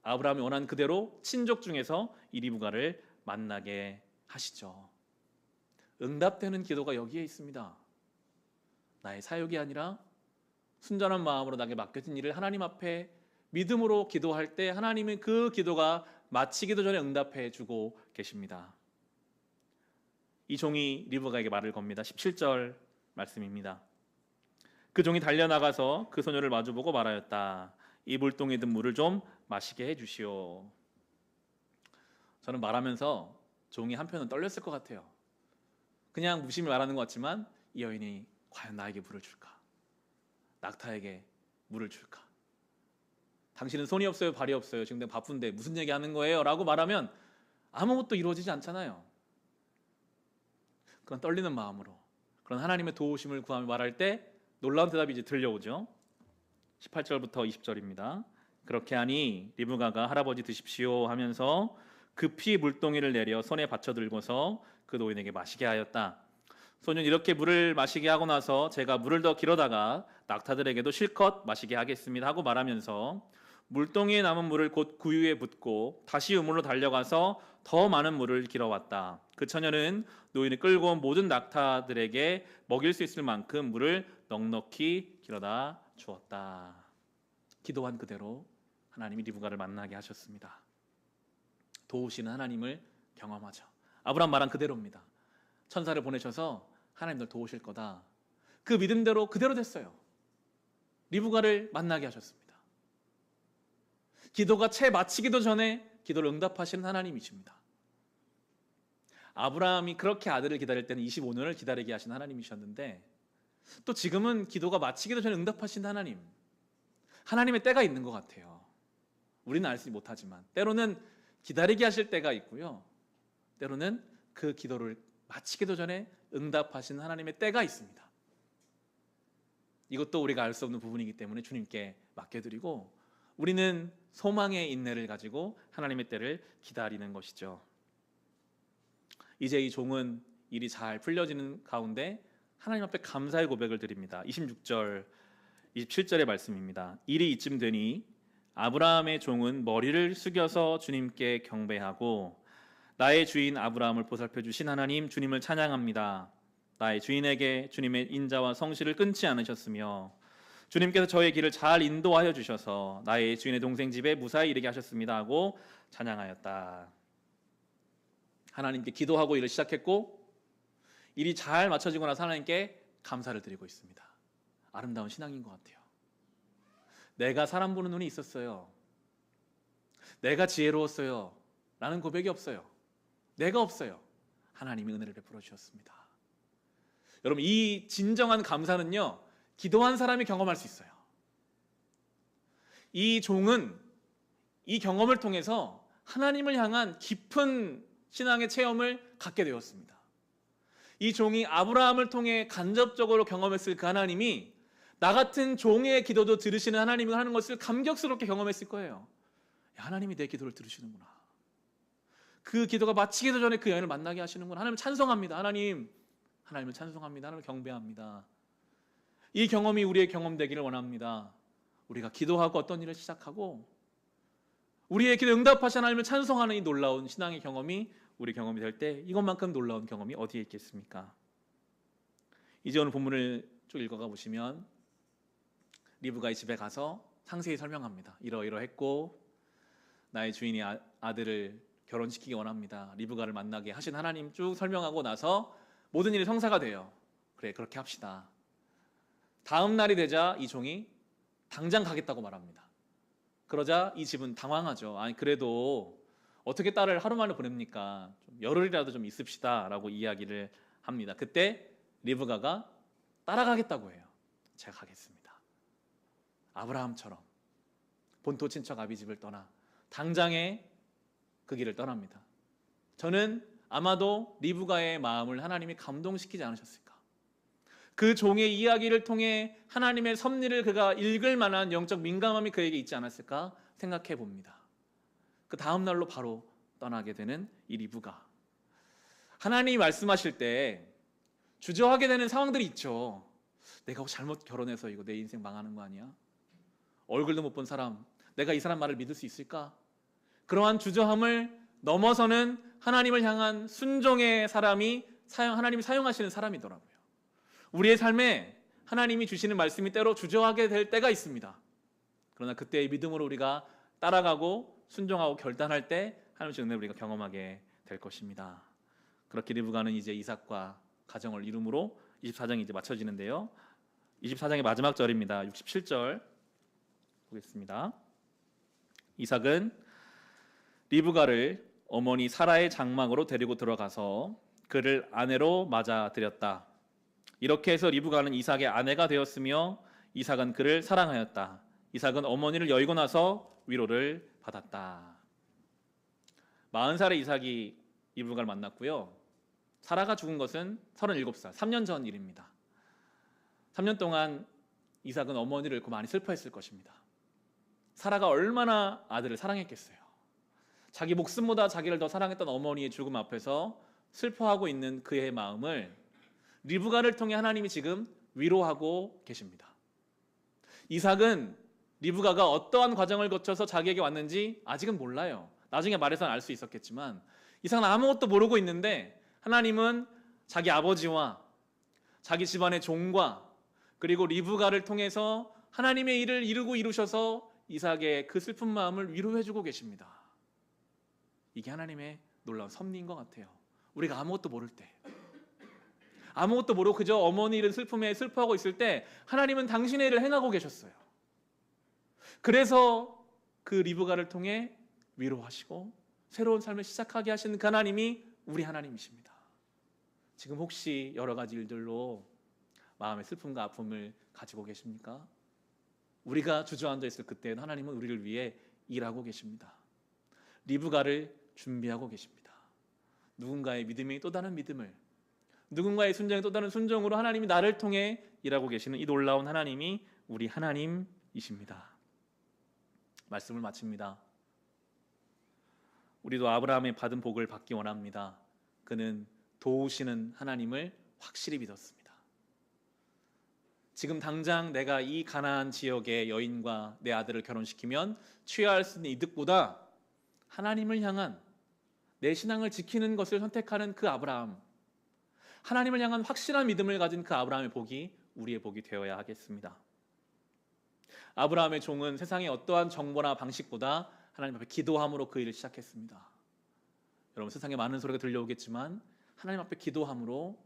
아브라함이 원한 그대로 친족 중에서 이 리브가를 만나게 하시죠. 응답되는 기도가 여기에 있습니다. 나의 사역이 아니라 순전한 마음으로 나에게 맡겨진 일을 하나님 앞에 믿음으로 기도할 때 하나님은 그 기도가 마치기도 전에 응답해 주고 계십니다. 이 종이 리브가에게 말을 겁니다. 17절 말씀입니다. 그 종이 달려나가서 그 소녀를 마주보고 말하였다. 이 물동에 든 물을 좀 마시게 해주시오. 저는 말하면서 종이 한편은 떨렸을 것 같아요. 그냥 무심히 말하는 것 같지만 이 여인이 과연 나에게 물을 줄까? 낙타에게 물을 줄까? 당신은 손이 없어요, 발이 없어요. 지금 내가 바쁜데 무슨 얘기하는 거예요? 라고 말하면 아무것도 이루어지지 않잖아요. 그런 떨리는 마음으로, 그런 하나님의 도우심을 구하며 말할 때 놀라운 대답이 이제 들려오죠. 18절부터 20절입니다. 그렇게 하니 리브가가 할아버지 드십시오 하면서 급히 물동이를 내려 손에 받쳐 들고서 그 노인에게 마시게 하였다. 소년 이렇게 물을 마시게 하고 나서 제가 물을 더 길어다가 낙타들에게도 실컷 마시게 하겠습니다 하고 말하면서 물동이에 남은 물을 곧 구유에 붓고 다시 우물로 달려가서 더 많은 물을 길어왔다. 그 처녀는 노인을 끌고 온 모든 낙타들에게 먹일 수 있을 만큼 물을 넉넉히 길어다 주었다. 기도한 그대로 하나님이 리브가를 만나게 하셨습니다. 도우시는 하나님을 경험하죠. 아브라함 말한 그대로입니다. 천사를 보내셔서 하나님 널 도우실 거다. 그 믿음대로 그대로 됐어요. 리브가를 만나게 하셨습니다. 기도가 채 마치기도 전에 기도를 응답하시는 하나님이십니다. 아브라함이 그렇게 아들을 기다릴 때는 25년을 기다리게 하신 하나님이셨는데 또 지금은 기도가 마치기도 전에 응답하신 하나님. 하나님의 때가 있는 것 같아요. 우리는 알지 못하지만 때로는 기다리게 하실 때가 있고요. 때로는 그 기도를 마치기도 전에 응답하시는 하나님의 때가 있습니다. 이것도 우리가 알 수 없는 부분이기 때문에 주님께 맡겨드리고 우리는 소망의 인내를 가지고 하나님의 때를 기다리는 것이죠. 이제 이 종은 일이 잘 풀려지는 가운데 하나님 앞에 감사의 고백을 드립니다. 26절, 27절의 말씀입니다. 일이 이쯤 되니 아브라함의 종은 머리를 숙여서 주님께 경배하고 나의 주인 아브라함을 보살펴 주신 하나님 주님을 찬양합니다. 나의 주인에게 주님의 인자와 성실을 끊지 않으셨으며 주님께서 저의 길을 잘 인도하여 주셔서 나의 주인의 동생 집에 무사히 이르게 하셨습니다 하고 찬양하였다. 하나님께 기도하고 일을 시작했고 일이 잘 맞춰지고 나서 하나님께 감사를 드리고 있습니다. 아름다운 신앙인 것 같아요. 내가 사람 보는 눈이 있었어요. 내가 지혜로웠어요. 라는 고백이 없어요. 내가 없어요. 하나님이 은혜를 베풀어 주셨습니다. 여러분 이 진정한 감사는요. 기도한 사람이 경험할 수 있어요. 이 종은 이 경험을 통해서 하나님을 향한 깊은 신앙의 체험을 갖게 되었습니다. 이 종이 아브라함을 통해 간접적으로 경험했을 그 하나님이 나 같은 종의 기도도 들으시는 하나님을 하는 것을 감격스럽게 경험했을 거예요. 하나님이 내 기도를 들으시는구나. 그 기도가 마치기도 전에 그 여인을 만나게 하시는구나. 하나님 찬송합니다. 하나님을 찬송합니다. 하나님을 경배합니다. 이 경험이 우리의 경험 되기를 원합니다. 우리가 기도하고 어떤 일을 시작하고 우리의 기도 응답하신 하나님을 찬송하는 이 놀라운 신앙의 경험이 우리 경험이 될 때 이것만큼 놀라운 경험이 어디에 있겠습니까? 이제 오늘 본문을 쭉 읽어가 보시면 리브가의 집에 가서 상세히 설명합니다. 이러이러했고 나의 주인이 아들을 결혼시키기 원합니다. 리브가를 만나게 하신 하나님 쭉 설명하고 나서 모든 일이 성사가 돼요. 그래 그렇게 합시다. 다음 날이 되자 이 종이 당장 가겠다고 말합니다. 그러자 이 집은 당황하죠. 아니 그래도 어떻게 딸을 하루 만에 보냅니까? 좀 열흘이라도 좀 있읍시다 라고 이야기를 합니다. 그때 리브가가 따라가겠다고 해요. 제가 가겠습니다. 아브라함처럼 본토 친척 아비집을 떠나 당장에 그 길을 떠납니다. 저는 아마도 리브가의 마음을 하나님이 감동시키지 않으셨을까? 그 종의 이야기를 통해 하나님의 섭리를 그가 읽을 만한 영적 민감함이 그에게 있지 않았을까 생각해 봅니다. 그 다음 날로 바로 떠나게 되는 이 리브가. 하나님이 말씀하실 때 주저하게 되는 상황들이 있죠. 내가 잘못 결혼해서 이거 내 인생 망하는 거 아니야? 얼굴도 못 본 사람, 내가 이 사람 말을 믿을 수 있을까? 그러한 주저함을 넘어서는 하나님을 향한 순종의 사람이 하나님이 사용하시는 사람이더라고요. 우리의 삶에 하나님이 주시는 말씀이 때로 주저하게 될 때가 있습니다. 그러나 그때의 믿음으로 우리가 따라가고 순종하고 결단할 때 하나님의 은혜를 우리가 경험하게 될 것입니다. 그렇게 리브가는 이제 이삭과 가정을 이룸으로 24장이 이제 맞춰지는데요. 24장의 마지막 절입니다. 67절 보겠습니다. 이삭은 리브가를 어머니 사라의 장막으로 데리고 들어가서 그를 아내로 맞아들였다. 이렇게 해서 리브가는 이삭의 아내가 되었으며 이삭은 그를 사랑하였다. 이삭은 어머니를 여의고 나서 위로를 받았다. 40살의 이삭이 리브가를 만났고요. 사라가 죽은 것은 37살, 3년 전 일입니다. 3년 동안 이삭은 어머니를 잃고 많이 슬퍼했을 것입니다. 사라가 얼마나 아들을 사랑했겠어요. 자기 목숨보다 자기를 더 사랑했던 어머니의 죽음 앞에서 슬퍼하고 있는 그의 마음을 리브가를 통해 하나님이 지금 위로하고 계십니다. 이삭은 리브가가 어떠한 과정을 거쳐서 자기에게 왔는지 아직은 몰라요. 나중에 말해서는 알 수 있었겠지만 이삭은 아무것도 모르고 있는데 하나님은 자기 아버지와 자기 집안의 종과 그리고 리브가를 통해서 하나님의 일을 이루셔서 이삭의 그 슬픈 마음을 위로해주고 계십니다. 이게 하나님의 놀라운 섭리인 것 같아요. 우리가 아무것도 모를 때, 아무것도 모르고 그저 어머니 잃은 슬픔에 슬퍼하고 있을 때 하나님은 당신의 일을 행하고 계셨어요. 그래서 그 리브가를 통해 위로하시고 새로운 삶을 시작하게 하시는 그 하나님이 우리 하나님이십니다. 지금 혹시 여러 가지 일들로 마음의 슬픔과 아픔을 가지고 계십니까? 우리가 주저앉아 있을 그때는 하나님은 우리를 위해 일하고 계십니다. 리브가를 준비하고 계십니다. 누군가의 믿음이 또 다른 믿음을, 누군가의 순종이 또 다른 순종으로 하나님이 나를 통해 일하고 계시는 이 놀라운 하나님이 우리 하나님이십니다. 말씀을 마칩니다. 우리도 아브라함의 받은 복을 받기 원합니다. 그는 도우시는 하나님을 확실히 믿었습니다. 지금 당장 내가 이 가나안 지역의 여인과 내 아들을 결혼시키면 취해야 할 수 있는 이득보다 하나님을 향한 내 신앙을 지키는 것을 선택하는 그 아브라함, 하나님을 향한 확실한 믿음을 가진 그 아브라함의 복이 우리의 복이 되어야 하겠습니다. 아브라함의 종은 세상의 어떠한 정보나 방식보다 하나님 앞에 기도함으로 그 일을 시작했습니다. 여러분, 세상에 많은 소리가 들려오겠지만 하나님 앞에 기도함으로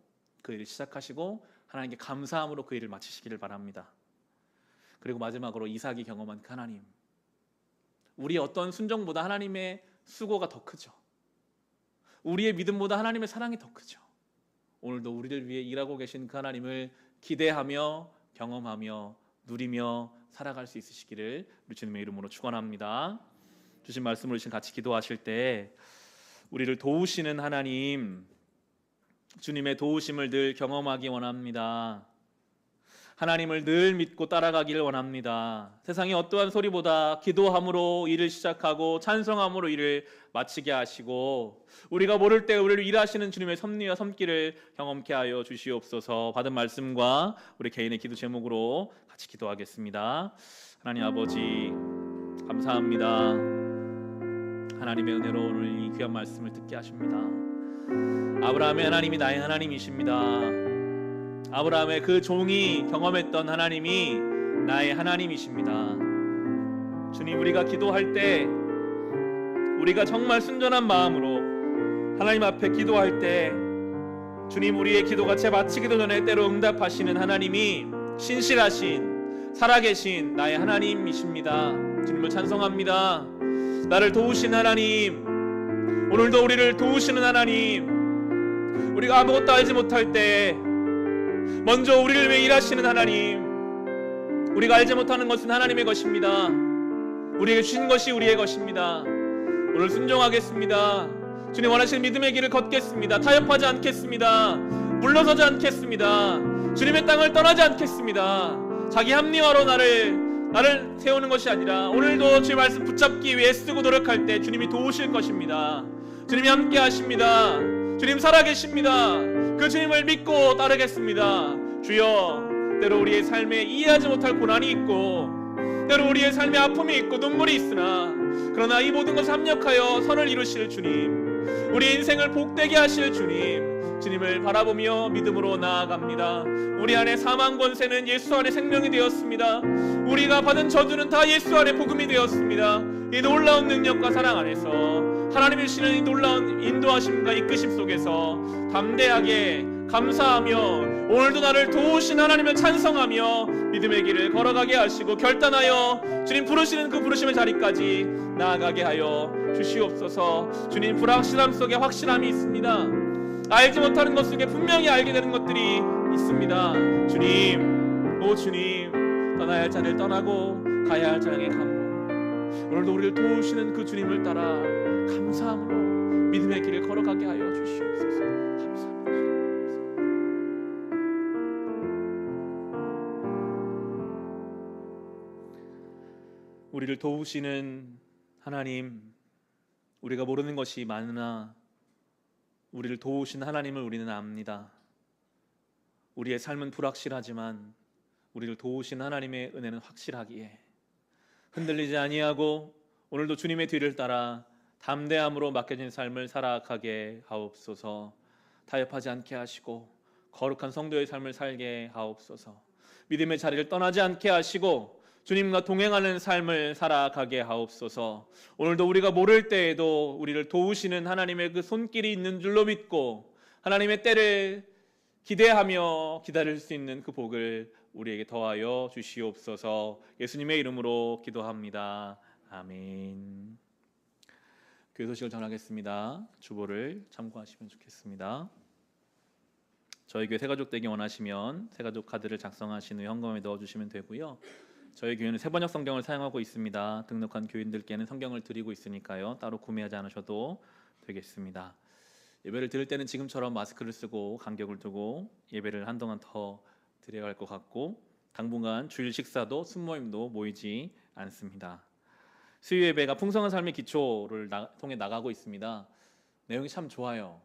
그 일을 시작하시고 하나님께 감사함으로 그 일을 마치시기를 바랍니다. 그리고 마지막으로 이삭이 경험한 그 하나님, 우리의 어떤 순종보다 하나님의 수고가 더 크죠. 우리의 믿음보다 하나님의 사랑이 더 크죠. 오늘도 우리를 위해 일하고 계신 그 하나님을 기대하며 경험하며 누리며 살아갈 수 있으시기를 우리 주님의 이름으로 축원합니다. 주신 말씀을 주신 같이 기도하실 때 우리를 도우시는 하나님, 주님의 도우심을 늘 경험하기 원합니다. 하나님을 늘 믿고 따라가기를 원합니다. 세상의 어떠한 소리보다 기도함으로 일을 시작하고 찬송함으로 일을 마치게 하시고 우리가 모를 때 우리를 일하시는 주님의 섭리와 섬기를 경험케 하여 주시옵소서. 받은 말씀과 우리 개인의 기도 제목으로 같이 기도하겠습니다. 하나님 아버지, 감사합니다. 하나님의 은혜로 오늘 이 귀한 말씀을 듣게 하십니다. 아브라함의 하나님이 나의 하나님이십니다. 아브라함의 그 종이 경험했던 하나님이 나의 하나님이십니다. 주님, 우리가 기도할 때 우리가 정말 순전한 마음으로 하나님 앞에 기도할 때 주님, 우리의 기도가 채 마치기도 전에 때로 응답하시는 하나님이 신실하신 살아계신 나의 하나님이십니다. 주님을 찬송합니다. 나를 도우신 하나님, 오늘도 우리를 도우시는 하나님, 우리가 아무것도 알지 못할 때 먼저 우리를 위해 일하시는 하나님, 우리가 알지 못하는 것은 하나님의 것입니다. 우리에게 주신 것이 우리의 것입니다. 오늘 순종하겠습니다. 주님 원하시는 믿음의 길을 걷겠습니다. 타협하지 않겠습니다. 물러서지 않겠습니다. 주님의 땅을 떠나지 않겠습니다. 자기 합리화로 나를 세우는 것이 아니라 오늘도 주의 말씀 붙잡기 위해 애쓰고 노력할 때 주님이 도우실 것입니다. 주님이 함께 하십니다. 주님 살아계십니다. 그 주님을 믿고 따르겠습니다. 주여, 때로 우리의 삶에 이해하지 못할 고난이 있고 때로 우리의 삶에 아픔이 있고 눈물이 있으나 그러나 이 모든 것을 합력하여 선을 이루실 주님, 우리 인생을 복되게 하실 주님을 바라보며 믿음으로 나아갑니다. 우리 안에 사망 권세는 예수 안에 생명이 되었습니다. 우리가 받은 저주는 다 예수 안에 복음이 되었습니다. 이 놀라운 능력과 사랑 안에서 하나님이 주시는 이 놀라운 인도하심과 이끄심 속에서 담대하게 감사하며 오늘도 나를 도우신 하나님을 찬송하며 믿음의 길을 걸어가게 하시고 결단하여 주님 부르시는 그 부르심의 자리까지 나아가게 하여 주시옵소서. 주님, 불확실함 속에 확실함이 있습니다. 알지 못하는 것 속에 분명히 알게 되는 것들이 있습니다. 주님, 오 주님, 떠나야 할 자를 떠나고 가야 할 자에게 가므로 오늘도 우리를 도우시는 그 주님을 따라 감사함으로 믿음의 길을 걸어가게 하여 주시옵소서. 감사합니다. 우리를 도우시는 하나님, 우리가 모르는 것이 많으나 우리를 도우신 하나님을 우리는 압니다. 우리의 삶은 불확실하지만 우리를 도우신 하나님의 은혜는 확실하기에 흔들리지 아니하고 오늘도 주님의 뒤를 따라 담대함으로 맡겨진 삶을 살아가게 하옵소서. 타협하지 않게 하시고 거룩한 성도의 삶을 살게 하옵소서. 믿음의 자리를 떠나지 않게 하시고 주님과 동행하는 삶을 살아가게 하옵소서. 오늘도 우리가 모를 때에도 우리를 도우시는 하나님의 그 손길이 있는 줄로 믿고 하나님의 때를 기대하며 기다릴 수 있는 그 복을 우리에게 더하여 주시옵소서. 예수님의 이름으로 기도합니다. 아멘. 교회 소식을 전하겠습니다. 주보를 참고하시면 좋겠습니다. 저희 교회 새가족 되기 원하시면 새가족 카드를 작성하신 후 현금에 넣어주시면 되고요. 저희 교회는 세번역 성경을 사용하고 있습니다. 등록한 교인들께는 성경을 드리고 있으니까요. 따로 구매하지 않으셔도 되겠습니다. 예배를 드릴 때는 지금처럼 마스크를 쓰고 간격을 두고 예배를 한동안 더 드려야 할 것 같고 당분간 주일 식사도 순모임도 모이지 않습니다. 수요 예배가 풍성한 삶의 기초를 통해 나가고 있습니다. 내용이 참 좋아요.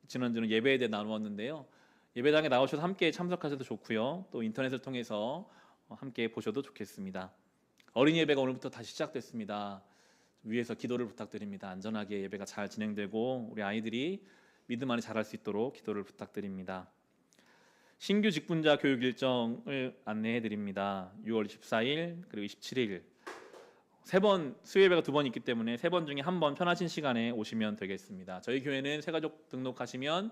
지난주는 예배에 대해 나누었는데요. 예배당에 나오셔서 함께 참석하셔도 좋고요. 또 인터넷을 통해서 함께 보셔도 좋겠습니다. 어린이 예배가 오늘부터 다시 시작됐습니다. 위에서 기도를 부탁드립니다. 안전하게 예배가 잘 진행되고 우리 아이들이 믿음 안에 자랄 수 있도록 기도를 부탁드립니다. 신규 직분자 교육 일정을 안내해 드립니다. 6월 24일 그리고 27일 세 번 수요 예배가 2번 있기 때문에 3번 중에 1번 편하신 시간에 오시면 되겠습니다. 저희 교회는 새가족 등록하시면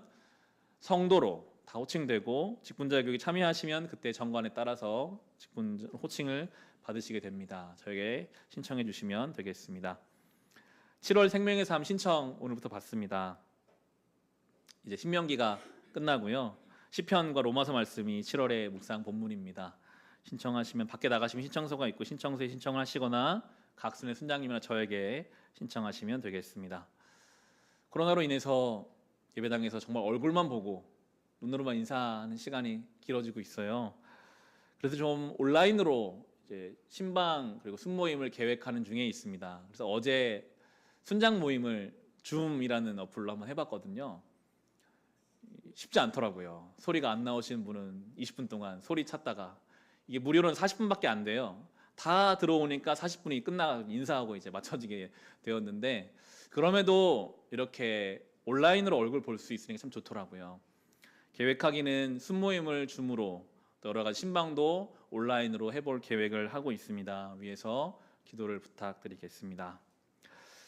성도로 다 호칭되고 직분자 교육에 참여하시면 그때 정관에 따라서 직분 호칭을 받으시게 됩니다. 저에게 신청해 주시면 되겠습니다. 7월 생명의 삶 신청 오늘부터 받습니다. 이제 신명기가 끝나고요. 시편과 로마서 말씀이 7월의 묵상 본문입니다. 신청하시면 밖에 나가시면 신청서가 있고 신청서에 신청을 하시거나 각순의 순장님이나 저에게 신청하시면 되겠습니다. 코로나로 인해서 예배당에서 정말 얼굴만 보고 눈으로만 인사하는 시간이 길어지고 있어요. 그래서 좀 온라인으로 이제 신방 그리고 순모임을 계획하는 중에 있습니다. 그래서 어제 순장 모임을 줌이라는 어플로 한번 해봤거든요. 쉽지 않더라고요. 소리가 안 나오시는 분은 20분 동안 소리 찾다가 이게 무료로는 40분밖에 안 돼요. 다 들어오니까 40분이 끝나고 인사하고 이제 맞춰지게 되었는데 그럼에도 이렇게 온라인으로 얼굴 볼 수 있으니까 참 좋더라고요. 계획하기는 순모임을 줌으로 또 여러 가지 신방도 온라인으로 해볼 계획을 하고 있습니다. 위에서 기도를 부탁드리겠습니다.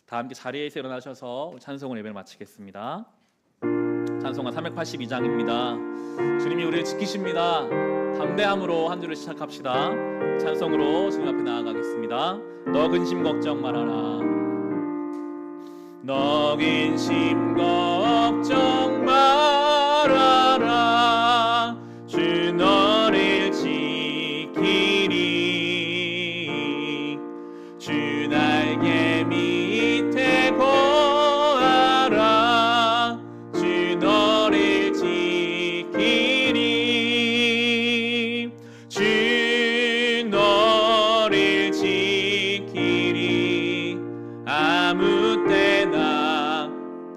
다 함께 자리에서 일어나셔서 찬송을 예배를 마치겠습니다. 찬송가 382장입니다. 주님이 우리를 지키십니다. 담대함으로 한 주를 시작합시다. 찬송으로 주님 앞에 나아가겠습니다. 너 근심 걱정 말아라. 너 근심 걱정 말아라. 주 너를 지키리. 주 날개 밑에 거하라. 주 너를 지키리. 주 너를 지키리. 아무 때나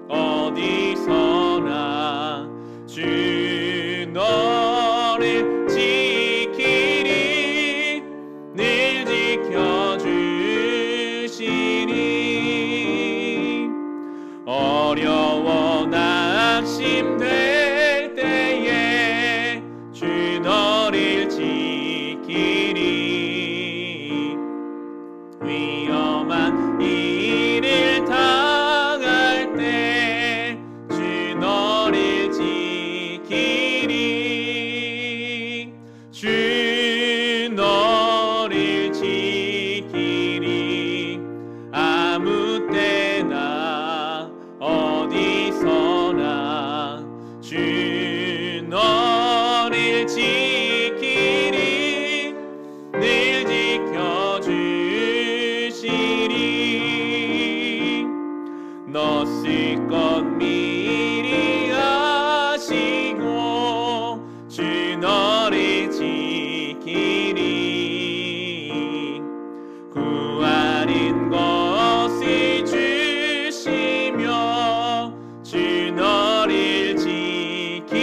어디서나 주 너를 지키리. 늘 지켜주시리. 어려워 낙심될 때에 주 너를 지키리. 위험한 일을 당할 때 주 너를 지키리. 주 너를 지키리. 아무 때나 어디서나 주 너를 지키리. 늘 지켜주시리. 너 쓸 것 미리 아시고 주 너를 지키리. 구하는 것을 주시며 주 너를 지키리.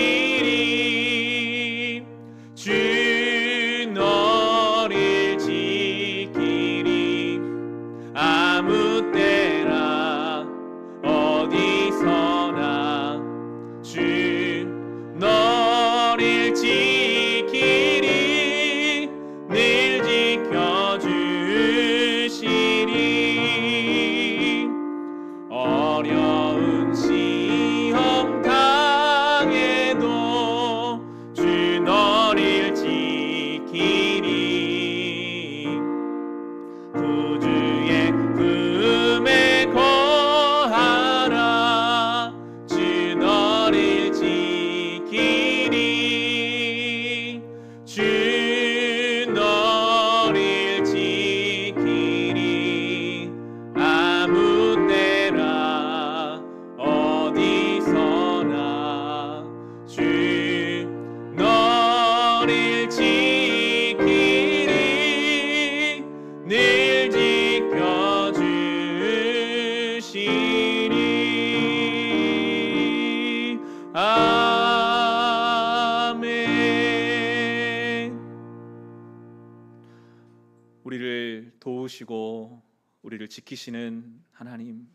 우리를 도우시고 우리를 지키시는 하나님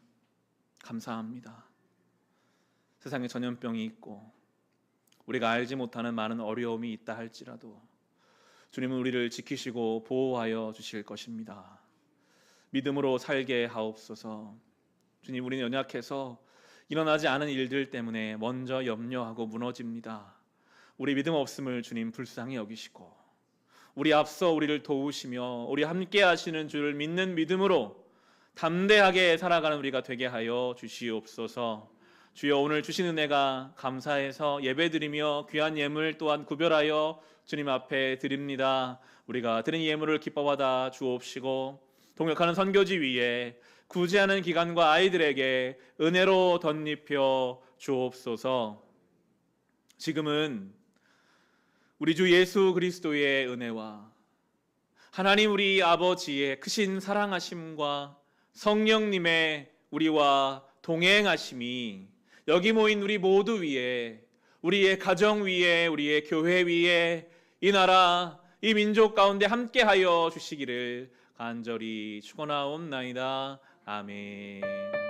감사합니다. 세상에 전염병이 있고 우리가 알지 못하는 많은 어려움이 있다 할지라도 주님은 우리를 지키시고 보호하여 주실 것입니다. 믿음으로 살게 하옵소서. 주님, 우리는 연약해서 일어나지 않은 일들 때문에 먼저 염려하고 무너집니다. 우리 믿음 없음을 주님 불쌍히 여기시고 우리 앞서 우리를 도우시며 우리 함께 하시는 주를 믿는 믿음으로 담대하게 살아가는 우리가 되게 하여 주시옵소서. 주여, 오늘 주신 은혜가 감사해서 예배드리며 귀한 예물 또한 구별하여 주님 앞에 드립니다. 우리가 드린 예물을 기뻐받아 주옵시고 동역하는 선교지 위에 구제하는 기관과 아이들에게 은혜로 덧입혀 주옵소서. 지금은 우리 주 예수 그리스도의 은혜와 하나님 우리 아버지의 크신 사랑하심과 성령님의 우리와 동행하심이 여기 모인 우리 모두 위에, 우리의 가정 위에, 우리의 교회 위에, 이 나라, 이 민족 가운데 함께하여 주시기를 간절히 축원하옵나이다. 아멘.